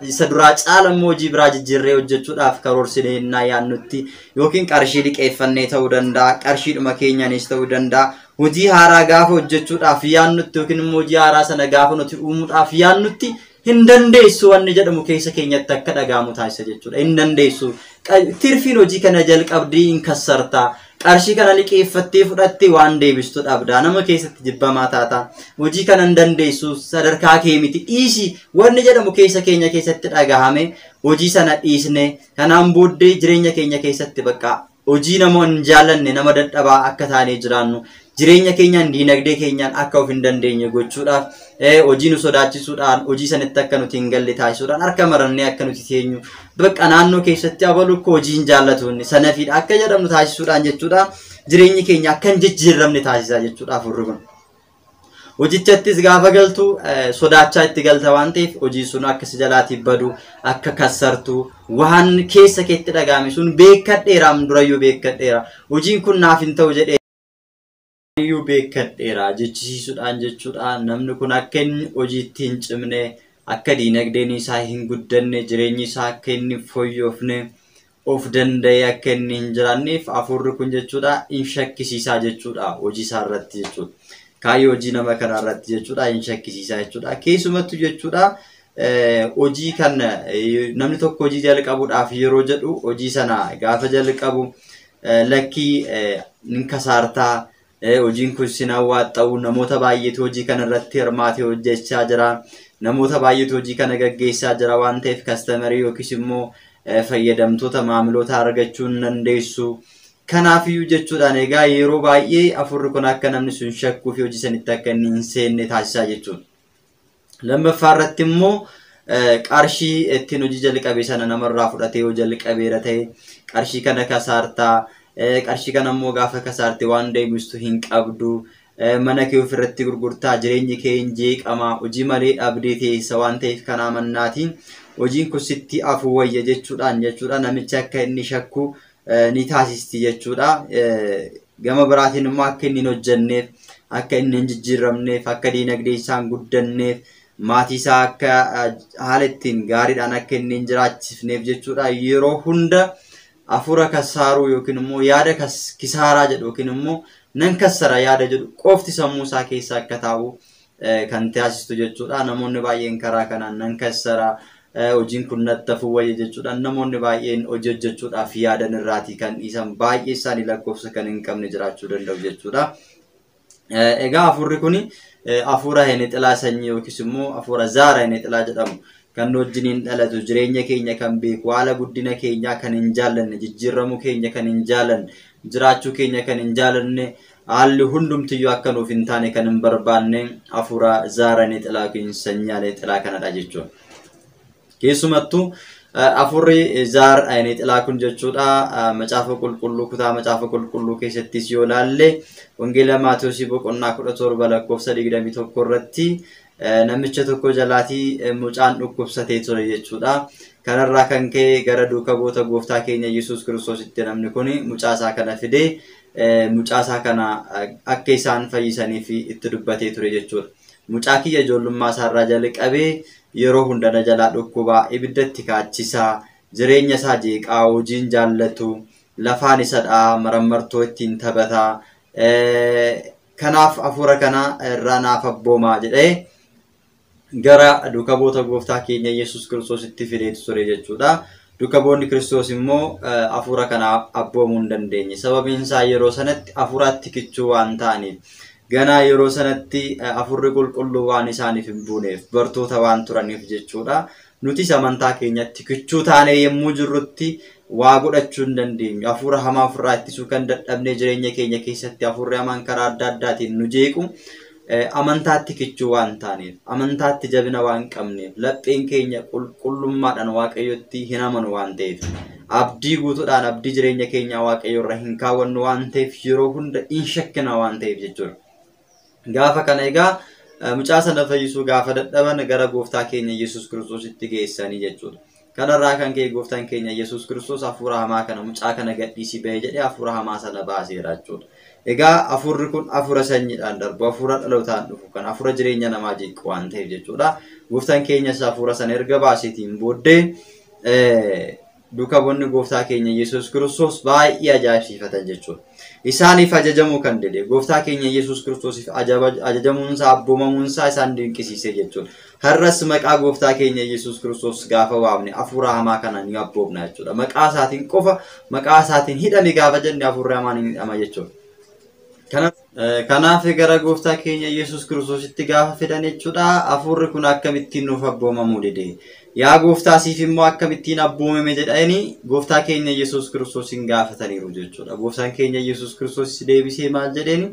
isa duraa caala immoo hojii biraa jijjiirree hojjechuudhaaf karoorsinee yaannutti yookiin qarshii liqeeffannee ta'uu danda'a, qarshiidhuma keenyaanis ta'uu danda'a. Hojii haaraa gaafa hojjechuudhaaf yaannutti yookiin immoo hojii haaraa sana gaafa nuti uumuudhaaf yaannutti hin dandeessu wanni jedhamu keessa keenyatti akka dhagaamu taasisa jechuudha. Hin dandeessu. Tirfiin hojii kana jalqabdii hin kassartaa. Qarshii kana liqeeffattee fudhattee waan deebistu dhabdaa. Nama keessatti jibbamaa taata. Hojii kana hin dandeessu sadarkaa kee miti dhiisi wanni jedhamu keessa keenya keessatti dhagahame hojii sana dhiisne kanaan booddee jireenya keenya keessatti bakka hojii namoonni hin jaallanne nama dadhabaa akka taanee jiraannu jireenya keenyaan diinagdee keenyaan akka of hin dandeenye gochuudhaaf hojii nu sodaachisuudhaan hojii sanatti akka nuti hin galle taasisuudhaan harka marannee akka nuti teenyu bakka naannoo keessatti abalu koo hojii hin jaallatuun sanafiidha akka jedhamnu taasisuudhaan jechuudha. Jireenyi keenya akka hin jijjiiramne taasisaa jechuudha afurri kun. Hojichattis gaafa galtu sodaachaa itti galta waan ta'eef hojii sun akka si jalaatii badu akka kassartu waan keessa keetti dhagahame sun beekadheeraam durayyuu beekadheera hojiin kun naaf hin ta'u jedhee iyyuu beekadheera jechisiisuudhaan jechuudha. Namni kun akka inni hojiitti hin cimne akka diinagdeen isaa hin guddanne jireenyi isaa akka inni fooyyofne of danda'ee akka inni hin jiraanneef afurri kun jechuudha hin shakkisiisaa jechuudha hojii isaa irratti jechuudha. Kaayyoo hojii nama kana irratti jechuudha hin shakkisiisaa jechuudha. Keessumattu jechuudha hojii kana namni tokko hojii jalqabuudhaaf yeroo jedhu hojii sana gaafa jalqabu lakkii hin kasaartaa hojiin kun sin hawwaaxxa'u namoota baay'eetu hojii kana irratti hirmaatee hojjechaa jira. Namoota baay'eetu hojii kana gaggeessaa jira waan ta'eef kastamerii yookiis immoo fayyadamtoota maamiloota argachuu hin dandeessu. Kanaafiyyuu jechuudhaan egaa yeroo baay'ee afurri kun akka namni sun shakkuu fi hojii sanitti akka inni hin seenne taasisaa jechuudha. Lammaffaa irratti immoo qarshii ittiin hojii jalqabee sana namarraa fudhatee yoo jalqabeera ta'e qarshii kana kasaartaa qarshii kana immoo gaafa kasaarte waan deebistu hin qabdu mana kee ofirratti gurgurtaa jireenyi kee hin jeeqamaa hojii malee dhabdee teessa waan ta'eef kanaa mannaatiin hojiin kun sitti afuu wayya jechuudha namicha akka inni shakku ni taasisti jechuudha. Gama biraatiin immoo akka inni hin hojjenneef akka inni hin jijjiiramneef akka diinagdee isaa hin guddanneef maatii isaa akka haala ittiin gaariidhaan akka inni hin jiraachifneef jechuudha. Yeroo hunda afura kasaaruu yookiin immoo yaada kisaaraa jedhu yookiin immoo nan kassara yaada jedhu qofti sammuu isaa keessa akka taa'u kan taasistu jechuudha. Namoonni baay'een karaa kanaan nan kassara hojiin kun natti hafu wayya jechuudhaan namoonni baay'een hojii hojjechuudhaaf yaadan irraatii kan dhiisan baay'ee isaanii lakkoofsa kan hin qabne jiraachuu danda'u jechuudha. Egaa hafuurri kun hafuura Heenexilaa sanyii yookiis immoo hafuura Zaara Heenexilaa jedhamu kan wajjiniin dhalatu jireenya keenya kan beeku haala guddina keenyaa kan hin jaallanne jijjiiramuu keenya kan hin jaallanne jiraachuu keenya kan hin jaallanne haalli hundumtiyyuu akka nuuf hin taane kan hin barbaanne hafuura Zaara Heenexilaa yookiin sanyii Heenexilaa kanadha jechuudha. Keessumattuu hafuurri Zaara Heenexilaa kun jechuudha macaafa qulqulluu kutaa macaafa qulqulluu keessattis yoo ilaalle wangeela Maatewos boqonnaa 17 lakkoofsa 21 irratti namicha tokko jalaatii mucaan dhukkubsatee ture jechuudha. Kanarraa kan ka'e gara duuka bu'oota gooftaa keenya Yesuus Kiristoositti namni kun mucaasaa kana fidee mucaasaa kana akka isaan fayyisaniif itti dubbatee ture jechuudha. Mucaa kiyya ijoollummaa isaarraa jalqabee yeroo hunda na jalaa dhukkubaa ibiddatti kaachisaa jireenya isaa jeeqaa hojiin jaallatu lafaan isa dhaa marammartoo ittiin taphataa kanaaf hafuura kana irraa naaf abboomaa jedhee gara duuka bu'oota gooftaa keenya Yesuus Kiristoositti fidee ture jechuudha. Duuka bu'oonni Kiristoos immoo hafuura kana abboomuu hin dandeenye. Sababiin isaa yeroo sanatti hafuuraatti kichuu waan ta'aniif ganaa yeroo sanatti hafuurri qulqulluu waan isaaniif hin buuneef bartoota waan turaniif jechuudha. Nutis amantaa keenyatti kichuu taanee yommuu jirrutti waa godhachuu hin dandeenyu. Hafuura hamaa ofirraa ittisuu kan dadhabnee jireenya keenya keessatti hafuurri hamaan karaa adda addaatiin nu jeequ amantaatti kichuu waan taaneef amantaatti jabina waan qabneef lapheen keenya qulqullummaadhaan waaqayyotti hin amanu waan ta'eef abdii guutuudhaan abdii jireenya keenya waaqayyo irra hin kaawwannu waan ta'eef yeroo hunda hin shakkina waan ta'eef jechuudha. Gaafa kana egaa mucaa sana fayyisuu gaafa dadhaban gara gooftaa keenya Yesuus Kiristoositti geessanii jechuudha. Kanarraa kan ka'e gooftaan keenya Yesuus Kiristoos hafuura hamaa kana mucaa kana gadhiisii ba'ee jedhee hafuura hamaa sana baaseera jechuudha. Egaa hafuurri kun hafuura sanyiidhaan darbu hafuura dhalootaan dhufu kan hafuura jireenya namaa jeequ waan ta'eef jechuudha. Gooftaan keenyas hafuura sana erga baaseetiin booddee duuka bu'oonni gooftaa keenya Yesuus Kiristoos baay'ee ajaa'ibsiifatan jechuudha. Isaaniif ajajamuu kan dide gooftaa keenya Yesuus Kiristoosiif ajajamuunsaa abboomamuunsaa isaan dinqisiise jechuudha. Har'as maqaa gooftaa keenya Yesuus Kiristoos gaafa waamne hafuura hamaa kana ni abboomna jechuudha. Maqaa isaatiin qofa maqaa isaatiin hidhame gaafa jenne hafuurri hamaan ni hidhama jechuudha. Kanaaf gara gooftaa keenya Yesuus Kiristoositti gaafa fidan jechuudha. Hafuurri kun akkamittiin nuuf abboomamuu dide? Yaa gooftaa siif immoo akkamittiin abboomame jedhanii gooftaa keenya Yesuus Kiristoosin gaafataniiru jechuudha. Gooftaan keenya Yesuus Kiristoos deebisee maal jedheeni?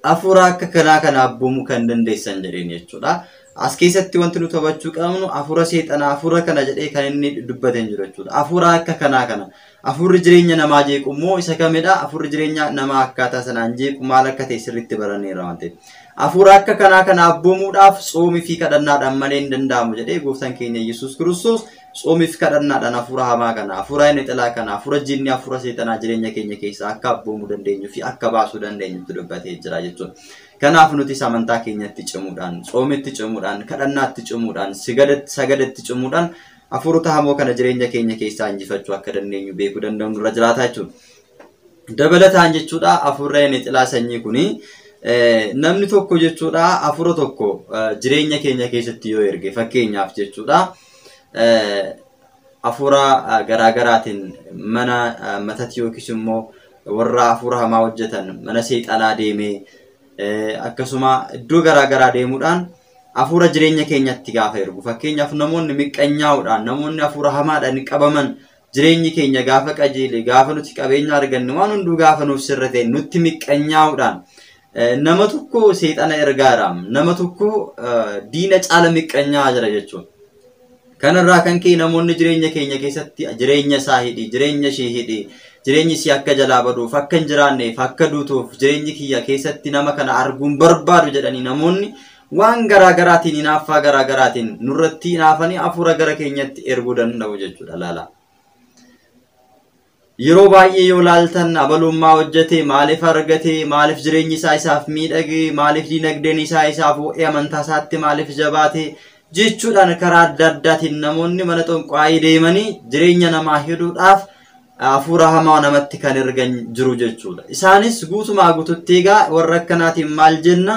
Hafuura akka kanaa kana abboomuu kan dandeessan jedheen jechuudha. As keessatti wanti nuti hubachuu qabnu hafuura seexanaa hafuura kana jedhee kan inni dubbatan jiru jechuudha. Hafuura akka kanaa kana hafuurri jireenya namaa jeequ immoo isa kamidha? Hafuurri jireenya namaa akkaataa sanaan jeequ maal akka ta'e sirriitti baranneerra waan ta'eef. Hafuura akka kanaa kana abboomuudhaaf soomii fi kadhannaadhaan malee hin danda'amu jedhee gooftaan keenya Yesuus Kiristoos soomii fi kadhannaadhaan hafuura hamaa kana hafuura Heenexilaa kana hafuura jinni hafuura seexanaa jireenya keenya keessaa akka abboomuu dandeenyu fi akka baasuu dandeenyutti dubbatee jira jechuudha. Kanaaf nuti amantaa keenyatti cimuudhaan soomitti cimuudhaan kadhannaatti cimuudhaan sagadatti cimuudhaan hafuurota hamoo kana jireenya keenya keessaa injifachuu akka dandeenyu beekuu danda'u irra jiraata jechuudha. Dabalataan jechuudha hafuurri Heenexilaa sanyii kuni namni tokko jechuudha hafuura tokko jireenya keenya keessatti yoo erge fakkeenyaaf jechuudha hafuura garaagaraatiin mana matatti yookiis immoo warra hafuura hamaa hojjetan mana seexanaa deemee akkasuma iddoo garaagaraa deemuudhaan hafuura jireenya keenyatti gaafa ergu fakkeenyaaf namoonni miqqanyaa'uudhaan namoonni hafuura hamaadhaan qabaman jireenyi keenya gaafa qajeele gaafa nuti qabeenya arganne waan hunduu gaafa nuuf sirra ta'e nutti miqqanyaa'uudhaan nama tokko seexana ergaadhaan nama tokko diina caala miqqanyaa jira jechuudha. Kanarraa kan ka'e namoonni jireenya keenya keessatti jireenya isaa hidhi jireenya ishee hidhi jireenyi si akka jalaa baduuf akka hin jiraanneef akka duutuuf jireenyi kiyya keessatti nama kana arguun barbaadu jedhanii namoonni waan garaagaraatiin hinaaffaa garaagaraatiin nurratti hinaafanii hafuura gara keenyatti erguu danda'u jechuudha laala. Yeroo baay'ee yoo laaltan abalummaa hojjete maaliif argate maaliif jireenyi isaa isaaf miidhage maaliif dinagdeen isaa isaaf ho'ee amantaa isaatti maaliif jabaate jechuudhaan karaa adda addaatiin namoonni mana xonqaayii deemanii jireenya namaa hidhuudhaaf hafuura hamaa namatti kan ergan jiru jechuudha. Isaanis guutumaa guututti egaa warra akkanaatiin maal jenna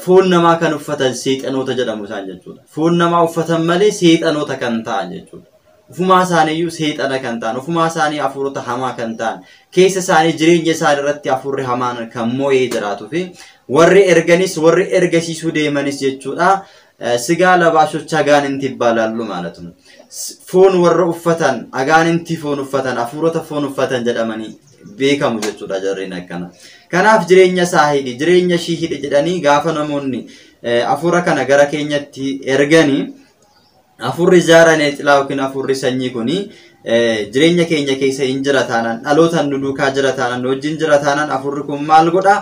foon namaa kan uffatan seexanoota jedhamu isaan jechuudha. Foon namaa uffatan malee seexanoota kan ta'an jechuudha. Ufumaa isaaniiyyuu seexana kan ta'an, ufumaa isaanii hafuurota hamaa kan ta'an, keessa isaanii jireenya isaanii irratti hafuurri hamaan kan moo'ee jiraatuu fi warri erganis warri ergasiisuu deemanis jechuudha. Sigaa labaashoች አጋንንት ይባላሉ ማለት ነው። ፎን ወረ ኡፈታን አጋንንት ፎን ኡፈታን አፉሮተ ፎን ኡፈታን ጀዳማኒ ቤካሙ jechuudha jarreen akkana. Kanaaf jireenya saahidi jireenya shiihide jedhanii gaafa namoonni afura kana gara keenyatti erganii afurri jaarane xilaawokin afurri sanyii kuni jireenya keenya keessa hin jirataanaan dhalootan nu duukaa jirataanaan wajjin jirataanaan afurri kun maal godha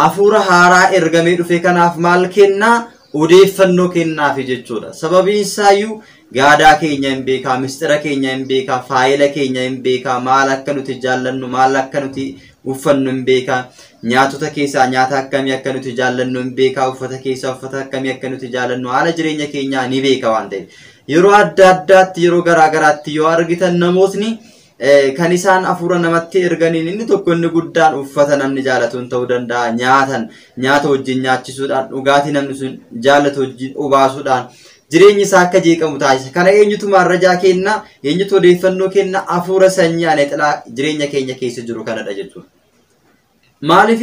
afura haaraa ergamee dhufe kanaaf maal kennaa odeeffannoo kennaaf jechuudha. Sababiin isaayyuu gaadaa keenya hin beekaa, mistira keenya hin beekaa, faayila keenya hin beekaa, maal akka nuti jaallannu, maal akka nuti uffannu hin beekaa, nyaatota keessaa nyaata akkamii akka nuti jaallannu hin beekaa, uffata keessaa uffata akkamii akka nuti jaallannu haala jireenya keenyaa ni beeka waan ta'eef. Yeroo adda addaatti yeroo garaa garaatti yoo argitan namootni kan isaan afura namatti erganiin inni tokko inni guddaan uffata namni jaalatuun ta'uu danda'a, nyaata wajjin nyaachisuudhaan, dhugaatii namni sun jaalatu wajjin obaasuudhaan jireenyi isaa akka jeeqamu taasisa. Kana eenyutu marrajaa kenna, eenyutu odeeffannoo kenna afura sanyii aneexilaa jireenya keenya keessa jiru kanadha jechuudha. Maaliif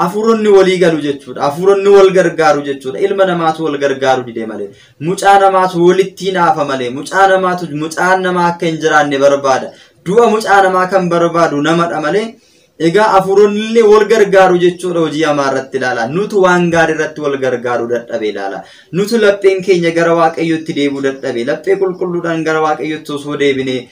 afuronni walii galu jechuudha. Afuronni wal gargaaru jechuudha. Ilma namaatu wal gargaaru didee malee. Mucaa namaatu walitti naafa malee. Mucaan namaa akka hin jiraanne barbaada. Du'a mucaa namaa kan barbaadu namadha malee. Egaa afuronni wal gargaaru jechuudha hojii hamaa irratti ilaala. Nutu waan gaarii irratti wal gargaaru dadhabee ilaala. Nutu lapheen keenya gara waaqayyotti deebi'uu dadhabee laphee qulqulluudhaan gara waaqayyotti osoo deebine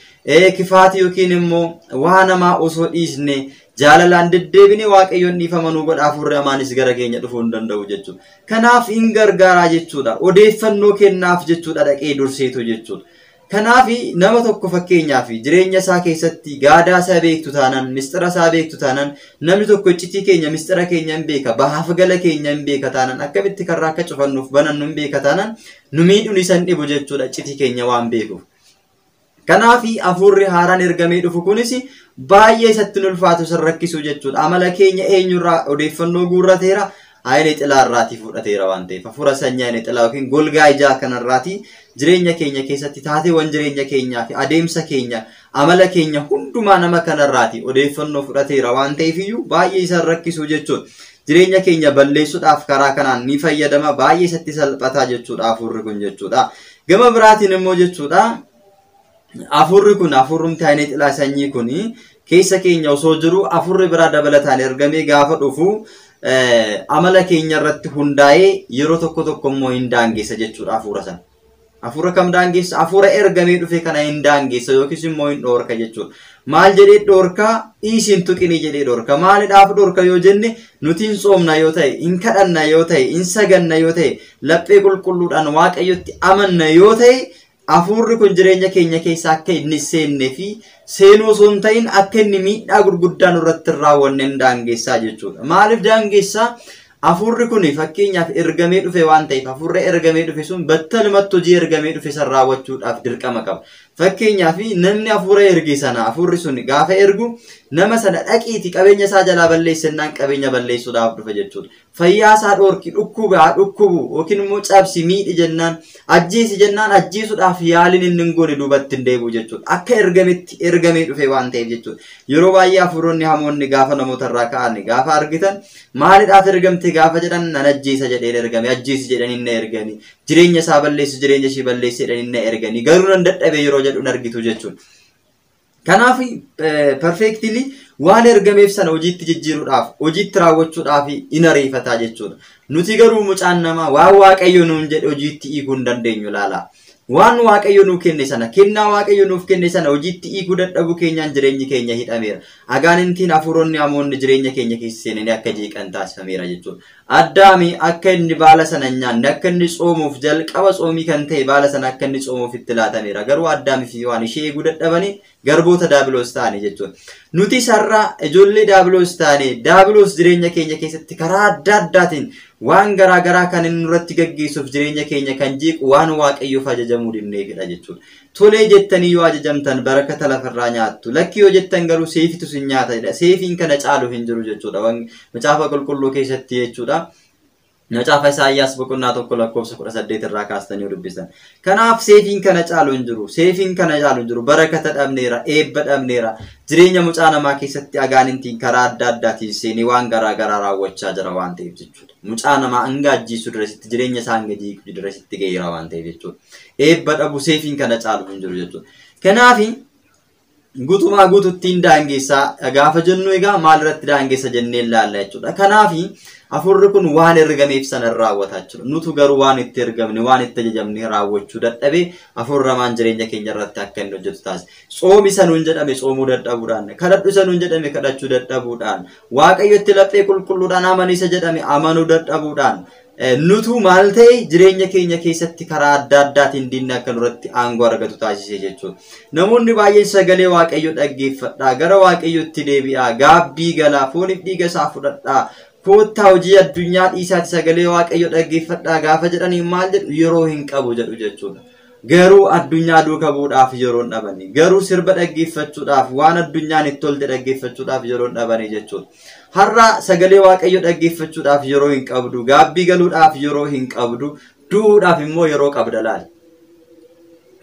kifaatii yookiin immoo waa namaa osoo dhiisne jaalalaan deddeebine waaqayyoon dhiifamanuu godha afurri hamaanis gara keenya dhufuu hin danda'u jechuudha. Kanaaf hin gargaaraa jechuudha. Odeeffannoo kennaaf jechuudha dhaqee durseetu jechuudha. Kanaaf nama tokko fakkeenyaaf jireenya isaa keessatti gaadaa isaa beektu taanaan, mistira isaa beektu taanaan, namni tokko iccitii keenya mistira keenya hin beeka, bahaaf gala keenya hin beeka taanaan, akkamitti karraa akka cufannuuf banannu hin beeka taanaan, nu miidhuun isan dhibu jechuudha iccitii keenya waan beekuuf. Kanaaf afurri haaraan ergamee dhufu kunis baay'ee isatti ulfaatu isa rakkisu jechuudha. Amala keenya eenyurraa odeeffannoo guurrateera, ayine xilaarraatii fudhateera waan ta'eef afura sanyii ayine xilaa yookiin golgaa ijaa kanarraatii jireenya keenya keessatti taateewwan jireenya keenyaa fi adeemsa keenya amala keenya hundumaa nama kanarraatii odeeffannoo fudhateera waan ta'eef iyyuu baay'ee isa rakkisu jechuudha. Jireenya keenya balleessuudhaaf karaa kanaan ni fayyadama, baay'ee isatti salphataa jechuudha afurri kun jechuudha. Gama biraatiin immoo jechuudha afurri kun afurrumti ayine xilaa sanyii kun keessa keenya osoo jiru afurri biraa dabalataan ergamee gaafa dhufu amala keenya irratti hundaa'ee yeroo tokko immoo hin daangeessa jechuudha afura sana. Afura kam daangeessa? Afura ergamee dhufe kana hin daangeessa yookiis immoo hin dhoorka jechuudha. Maal jedhee dhoorka? Isin tuqini jedhee dhoorka. Maalidhaaf dhoorka yoo jenne nuti hin soomna yoo ta'e, hin kadhanna yoo ta'e, hin saganna yoo ta'e, laphee qulqulluudhaan waaqayyotti amanna yoo ta'e afurri kun jireenya keenya keessa akka inni seennee fi seenuu osoo hin ta'in akka inni miidhaa gurguddaan irratti raawwanne hin daangeessaa jechuudha. Maaliif daangeessaa? Afurri kun fakkeenyaaf ergamee dhufe waan ta'eef afurri ergamee dhufe sun battalumatti hojii ergamee dhufe san raawwachuudhaaf dirqama qaba. Fakkeenyaaf namni afura erge sana afurri sun gaafa ergu nama sana dhaqiiti qabeenya isaa jalaa balleessennaan qabeenya balleessuudhaaf dhufe jechuudha. Fayyaa isaa dhoorki dhukkubu yookiin immoo cabsi miidhi jennaan ajjeesi jennaan ajjeesuudhaaf yaaliin inni hin goone duubatti hin deebi'u jechuudha. Akka ergamee dhufe waan ta'eef jechuudha. Yeroo baay'ee afuronni hamoonni gaafa namoota irraa ka'an gaafa argitan maalidhaaf ergamte gaafa jedhan nan ajjeesa jedheen ergame ajjeesi jedhanii na erganii jireenya isaa balleessu jireenya ishee balleessu jedhanii na erganii garuu nan dadhabe yeroo jedhu argitu jechuudha. Kanaaf perfectly waan ergameef sana hojiitti jijjiiruudhaaf hojiitti raawwachuudhaaf in ariifataa jechuudha. Nuti garuu mucaan namaa waan waaqayyo nuun jedhe hojiitti hiikuu hin dandeenyu laala. Waan waaqayyo nuuf kenne sana kennaa waaqayyo nuuf kenne sana hojiitti hiikuu dadhabuu keenyaan jireenyi keenya hidhameera. Agaanintiin afuronni hamoonni jireenya keenya keessa seenanii akka jeeqan taasifameera jechuudha. Addaami akka inni baala sana nyaanne akka inni soomuuf jalqaba soomii kan ta'e baala sana akka inni soomuuf itti laatameera. Garuu addaami fi waan ishee eeguu dadhabanii garboota daabiloos ta'anii jechuudha. Nuti sarara ijoollee daabiloos ta'anii daabiloos jireenya keenya keessatti karaa adda addaatiin waan garaa garaa kan inni irratti gaggeessuuf jireenya keenya kan jeequ waan waaqayyoof ajajamuu dhibneefidha jechuudha. Tolee jettanii yoo ajajamtan barakata lafarraa nyaattu. Lakki yoo jettan garuu seefitu sin nyaata. Seefiin kana caalu hin jiru jechuudha. Macaafa qulqulluu keessatti jechuudha. Macaafa Isaayyaas boqonnaa tokko lakkoofsa 18 irraa kaastanii dubbisan. Kanaaf seefiin kana caalu hin jiru. Seefiin kana caalu hin jiru. Barakata dhabneera, eebba dhabneera. Jireenya mucaa namaa keessatti agaanintiin karaa adda addaatiin seenii waan garaa garaa raawwachaa jira waan ta'eef jechuudha. Mucaa namaa hanga ajjiisuu dirasitti jireenya isaa hanga jiikuu dirasitti ga'eera waan ta'eef jechuudha. Eebba dhabu seefiin kana caalu hin jiru jechuudha. Kanaaf guutumaa guututtiin daangeessaa gaafa jennu egaa maal irratti daangeessa jennee ilaalla jechuudha. Kanaaf afurri kun waan ergameef sana raawwataa jira. Nutu garuu waan itti ergamne waan itti ajajamne raawwachuu dadhabee afurramaan jireenya keenya irratti akka inni hojjetu taasisa. Soomi sanuun jedhame soomuu dadhabuudhaan, kadhadhu sanuun jedhame kadhachuu dadhabuudhaan, waaqayyotti laphee qulqulluudhaan amanisa jedhame amanuu dadhabuudhaan nutu maal ta'e jireenya keenya keessatti karaa adda addaatiin diinni akka nurratti aangoo argatu taasisee jechuudha. Namoonni baay'een sagalee waaqayyoo dhaggeeffadhaa, gara waaqayyootti deebi'aa, gaabbii galaa, fooniif dhiiga isaa fudhadhaa. Koottaa hojii addunyaa dhiisaatti sagalee waaqayyoo dhaggeeffadhaa gaafa jedhanii maal jedhu yeroo hin qabu jedhu jechuudha. Garuu addunyaa duukaa bu'uudhaaf yeroo hin dhabanii, garuu sirba dhaggeeffachuudhaaf waan addunyaan itti tolte dhaggeeffachuudhaaf yeroo hin dhabanii jechuudha. Har'a sagalee waaqayyoo dhaggeeffachuudhaaf yeroo hin qabdu, gaabbii galuudhaaf yeroo hin qabdu, du'uudhaaf immoo yeroo qabda laali.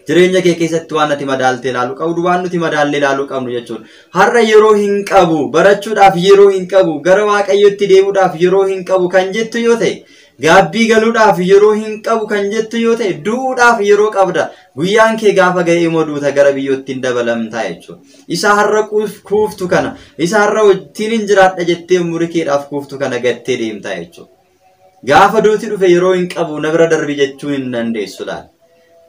Jireenya kee keessatti waan ati madaaltee ilaaluu qabdu, waan nuti madaallee ilaaluu qabnu jechuudha. Har'a yeroo hin qabu, barachuudhaaf yeroo hin qabu, gara waaqayyootti deemuudhaaf yeroo hin qabu kan jettu yoo ta'e, gaabbii galuudhaaf yeroo hin qabu kan jettu yoo ta'e, du'uudhaaf yeroo qabda. Guyyaan kee gaafa ga'ee immoo duuta gara biyyootti hin dabalamtaa jechuudha. Isa har'a kuuftu kana, isa har'a ittiin hin jiraadha jettee umurii keedhaaf kuuftu kana gattee deemtaa jechuudha. Gaafa duuti dhufe yeroo hin qabu na bira darbi jechuu hin dandeessu laal.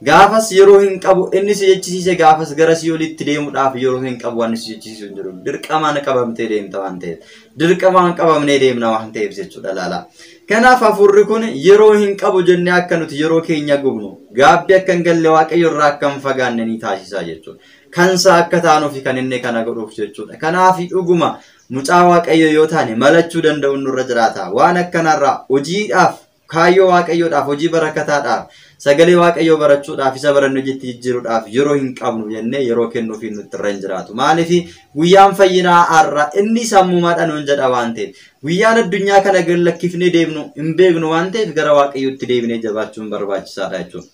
Gaafas yeroo hin qabu inni si jechisiise gaafas gara si olitti deemuudhaaf yeroo hin qabu waan si jechisiisu hin jiru. Dirqamaan qabamtee deemta waan ta'eef. Dirqamaan qabamnee deemna waan ta'eef jechuudha laala. Kanaaf afurri kun yeroo hin qabu jennee akka nuti yeroo keenya gubnu gaabbii akka hin galle waaqayyo irraa akka hin fagaanne ni taasisaa jechuudha. Kansaa akka taanuuf kan inni kana godhuuf jechuudha. Kanaaf dhuguma mucaa waaqayyo yoo taane malachuu danda'u nurra jiraata. Waan akkanarraa hojiidhaaf kaayyoo waaqayyoodhaaf hojii barakataadhaaf sagalee waaqayyoo barachuudhaaf isa barannu jetti jijjiiruudhaaf yeroo hin qabnu jennee yeroo kennuufi nutti irra hin jiraatu. Maaliif guyyaan fayyinaa har'a inni sammumaadhaan nuun jedha waan ta'eef guyyaan addunyaa kana gallakkifnee deemnu hin beeknu waan ta'eef gara waaqayyootti deebinee jabaachuun barbaachisaadha jechuudha.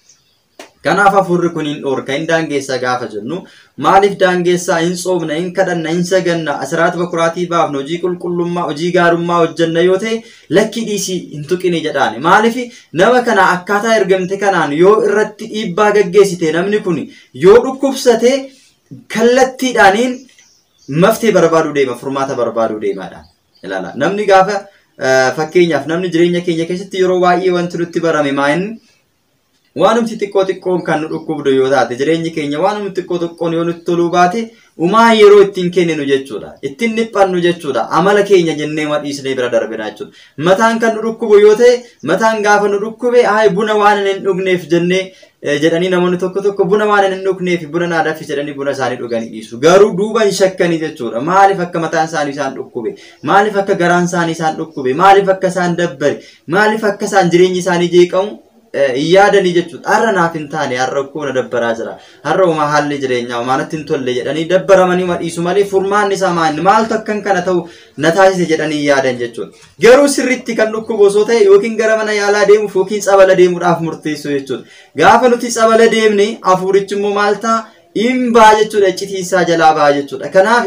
Kanaaf afurri kun hin dhoorka hin daangeessa gaafa jennu maaliif daangeessaa hin soomna hin kadhanna hin saganna asiraat bakuraatii baafna hojii qulqullummaa hojii gaarummaa hojjenna yoo ta'e lakkii dhiisii hin tuqine jedhaani. Maaliif nama kana akkaataa ergamte kanaan yoo irratti dhiibbaa gaggeessite namni kun yoo dhukkubsate kallattiidhaaniin maftee barbaaduu deema furmaata barbaaduu deemaadha. Ilaala namni gaafa fakkeenyaaf namni jireenya keenya keessatti yeroo baay'ee wanti nutti barame maa'inni waanumti xiqqoo xiqqoon kan nu dhukkubdu yoo taate jireenyi keenya waanumti xiqqoo xiqqoon yoo nutti toluu baate umaa yeroo ittiin kenninu jechuudha. Ittiin dhiphannu jechuudha. Amala keenya jennee madhiisnee bira darbina jechuudha. Mataan kan nu dhukkubu yoo ta'e mataan gaafa nu dhukkube buna waan hin dhugneef jennee jedhanii namoonni tokko tokko buna waan hin dhugneef buna naadaffi jedhanii buna isaanii dhuganii dhiisu. Garuu duuba hin shakkanii jechuudha. Maaliif akka mataan isaanii isaan dhukkube? Maaliif akka garaan isaanii isaan dhukkube? Maaliif akka isaan dabbare? Maaliif akka isaan jireenyi isaanii jeeqamu? Yaadanii jechuudha. Har'a naaf hin taane har'a koo na dabbaraa jira. Har'a uma haalli jireenyaa maanatti hin tolle jedhanii dabbaramanii madhiisu malee furmaanni isaa maaltu akkan kana ta'u na taasise jedhanii yaadan jechuudha. Garuu sirriitti kan dhukkubu osoo ta'e yookiin gara mana yaalaa deemuuf yookiin tsabala deemuudhaaf murteessu jechuudha. Gaafa nuti tsabala deemne hafuurichi immoo maal ta'a? Hin ba'a jechuudha. Iccitiinsaa jalaa ba'a jechuudha. Kanaaf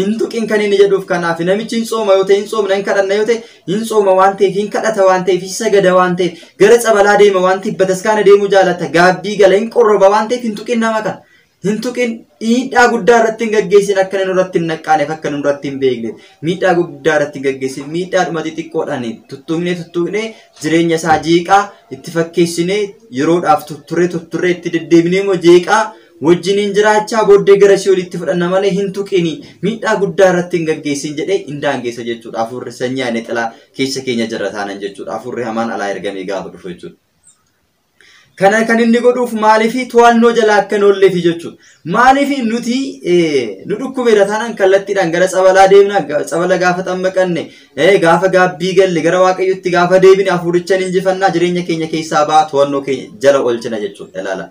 intuqin kan inni jedhuuf kanaaf namichi hin sooma yoo ta'e hin soomna hin kadhanna yoo ta'e hin sooma waan ta'eef hin kadhata waan ta'eef hin sagada waan ta'eef gara tsabalaa deema waan ta'eef bataskaana deemuu jaalata gaabbii gala hin qorroba waan ta'eef hintuqin nama kan hintuqin miidhaa guddaa irratti hin gaggeessin akka inni irratti hin naqqaaneef akka inni irratti hin beekneef miidhaa guddaa irratti hin gaggeessin miidhaadhuma xixiqqoodhaan tuttuqnee jireenya isaa jeeqaa itti fakkeessinee yeroodhaaf tutturree itti deddeebinee immoo jeeqaa wajjiniin jiraachaa booddee gara si olitti fudhanna malee hin tuqini miidhaa guddaa irratti hin gaggeessin jedhee hin daangeessa jechuudha. Afurri sanyii ani xilaa keessa keenya jirra taanan jechuudha. Afurri hamaan alaa ergamee gaafa dhufu jechuudha. Kana kan inni godhuuf maaliif to'annoo jala akka hin oolleef jechuudha. Maaliif nuti nu dhukkubeera taanaan kallattiidhaan gara tsabalaa deemna tsabala gaafa xammaqanne gaafa gaabbii galle gara waaqayyotti gaafa deebine afuricha injifannaa jireenya keenya keessaa ba'a to'annoo keenya jala oolchina jechuudha. Ilaala.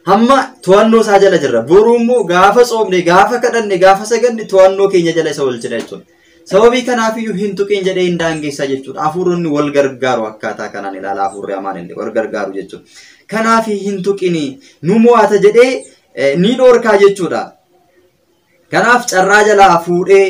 Hamma to'annoo isaa jala jirra. Boruu immoo gaafa soomne, gaafa kadhanne, gaafa saganne to'annoo keenya jala isa oolchina jechuudha. sababii kanaafiyyuu hin tuqin jedhee hin daangeessa jechuudha. Hafuuronni wal gargaaru akkaataa kanaan ilaala hafuurri hamaan illee wal gargaaru jechuudha. Kanaaf hin tuqini nu mo'ata jedhee ni dhorkaa jechuudha. Kanaaf carraa jalaa fuudhee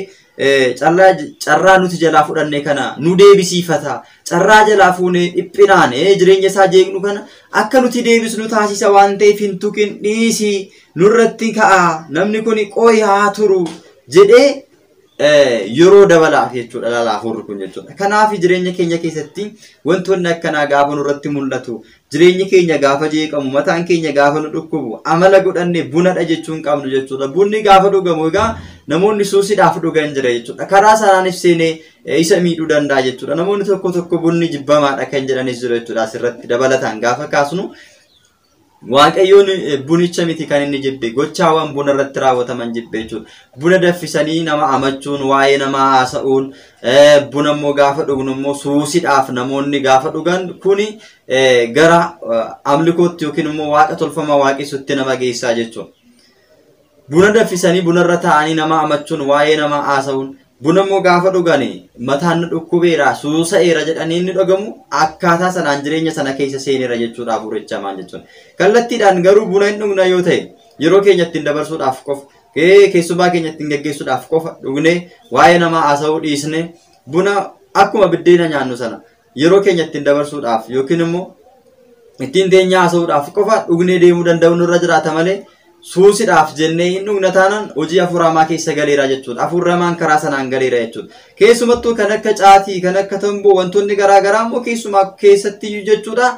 carraa nuti jalaa fudhanne kana nu deebisiifata. Carraa jalaa fuunee dhiphinaan jireenya isaa jeeqnu kana akka nuti deebisnu taasisa waan ta'eef hin tuqin dhiisii nurratti ka'a namni kun qooyi haa turu jedhee yeroo dabalaaf jechuudha lala hafuurri kun jechuudha. Kanaaf jireenya keenya keessatti wantoonni akkanaa gaafa nurratti mul'atu jireenyi keenya gaafa jeeqamu mataan keenya gaafa nu dhukkubu amala godhanne bunadha jechuun qabnu jechuudha. Bunni gaafa dhugamu egaa namoonni suusiidhaaf dhugan jira jechuudha. Karaa sanaanis seenee isa miidhuu danda'a jechuudha. Namoonni tokko tokko bunni jibbamaadha kan jedhanis jiru jechuudha. Asirratti dabalataan gaafa kaasnu Waaqayyoon bunicha miti kan inni jibbe gochaawwan buna irratti raawwataman jibbe jechuudha. Buna daffisanii nama amachuun waa'ee namaa haasa'uun buna immoo gaafa dhugnu immoo suusiidhaaf namoonni gaafa dhugan kuni gara amlikootti yookiin immoo waaqa tolfama waaqessutti nama geessaa jechuudha. Buna daffisanii buna irra taa'anii nama amachuun waa'ee namaa haasa'uun buna immoo gaafa dhugani mataan dhukkubeera suusa'eera jedhanii inni dhugamu akkaataa sanaan jireenya sana keessa seeneera jechuudha hafuuricha hamaan jechuudha. Kallattiidhaan garuu buna hin dhugna yoo ta'e yeroo keenya ittiin dabarsuudhaaf qofa keessumaa keenya ittiin geggeessuudhaaf qofa dhugnee waa'ee namaa haasa'uu dhiisne buna akkuma biddeena nyaannu sana yeroo keenya ittiin dabarsuudhaaf yookiin immoo ittiin teenyaa haasa'uudhaaf qofa dhugnee deemuu danda'u nurra jiraata malee suusiidhaaf jennee hin dhugna taanaan hojii hafuuramaa keessa galeera jechuudha. Hafuuramaan karaa sanaan galeera jechuudha. Keessumattuu kan akka caatii kan akka tamboo wantoonni garaagaraa immoo keessumaa keessatti jechuudha.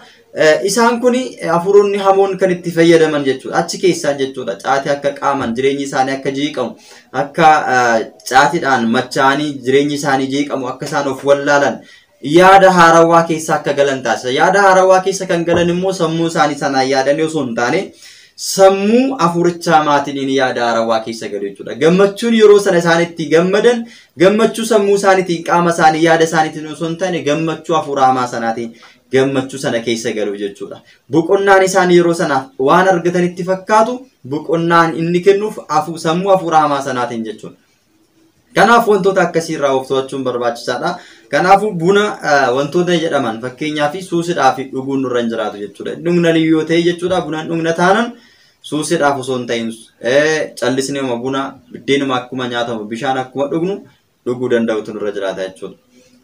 Isaan kun hafuuronni hamoon kan itti fayyadaman jechuudha. Achi keessaan jechuudha. Caatii akka qaaman jireenyi isaanii akka jeeqamu akka caatiidhaan machaanii jireenyi isaanii jeeqamu akka isaan of wallaalan yaada haarawaa keessa akka galan taasisa. Yaada haarawaa keessa kan galan immoo sammuu isaanii sanaan yaadanii osoo hin taane sammuu hafuuricha maatiin yaada haarawaa keessa galu jechuudha. Gammachuun yeroo sana isaanitti gammadan gammachuu sammuu isaaniitiin qaama isaanii yaada isaaniitiin osoo hin taane gammachuu hafuura hamaa sanaatiin gammachuu sana keessa galu jechuudha. Boqonnaan isaanii yeroo sanaaf waan argatanitti fakkaatu boqonnaan inni kennuuf sammuu hafuura hamaa sanaatiin jechuudha. Kanaaf wantoota akkasii irraa of to'achuun barbaachisaadha. Kanaafuu buna wantoota jedhaman fakkeenyaaf suusiidhaaf dhuguun nurra hin jiraatu jechuudha. Dhugna liyyoo ta'e jechuudha. Bunaan dhugna taanan suusiidhaaf osoo hin ta'in callisnee buna biddeenuma akkuma nyaatamu bishaan akkuma dhugnu dhuguu danda'utu nurra jiraata jechuudha.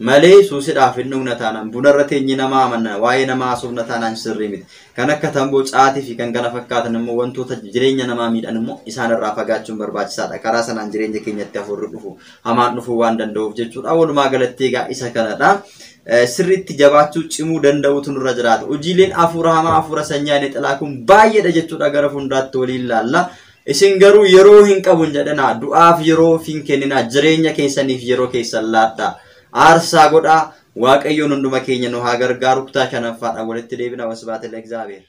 Malee suusiidhaaf hin dhugna taanan buna irra teenye nama amanna waa'ee namaa haasofna taanaan sirrii miti. Kan akka tamboo caatii fi kan kana fakkaatan immoo wantoota jireenya namaa miidhan immoo isaan irraa fagaachuun barbaachisaadha. Karaa sanaan jireenya keenyatti hafuurri dhufu hamaan dhufuu waan danda'uuf jechuudha. Walumaa galatti egaa isa kanadha. Sirriitti jabaachuu cimuu danda'utu nurra jiraata. Hojiileen hafuura hamaa hafuura sanyaan xilaa kun baay'eedha jechuudha gara fuulduraatti waliin ilaalla. Isin garuu yeroo hin qabun jedhana du'aaf yeroo hin kennina jireenya keessaniif yeroo keessan laadha. Aarsaa godhaa Waaqayyoon hunduma keenya nu haa gargaaru. Kutaa shanaffaadhaan walitti deebina. Wasbaata Egzaabeer.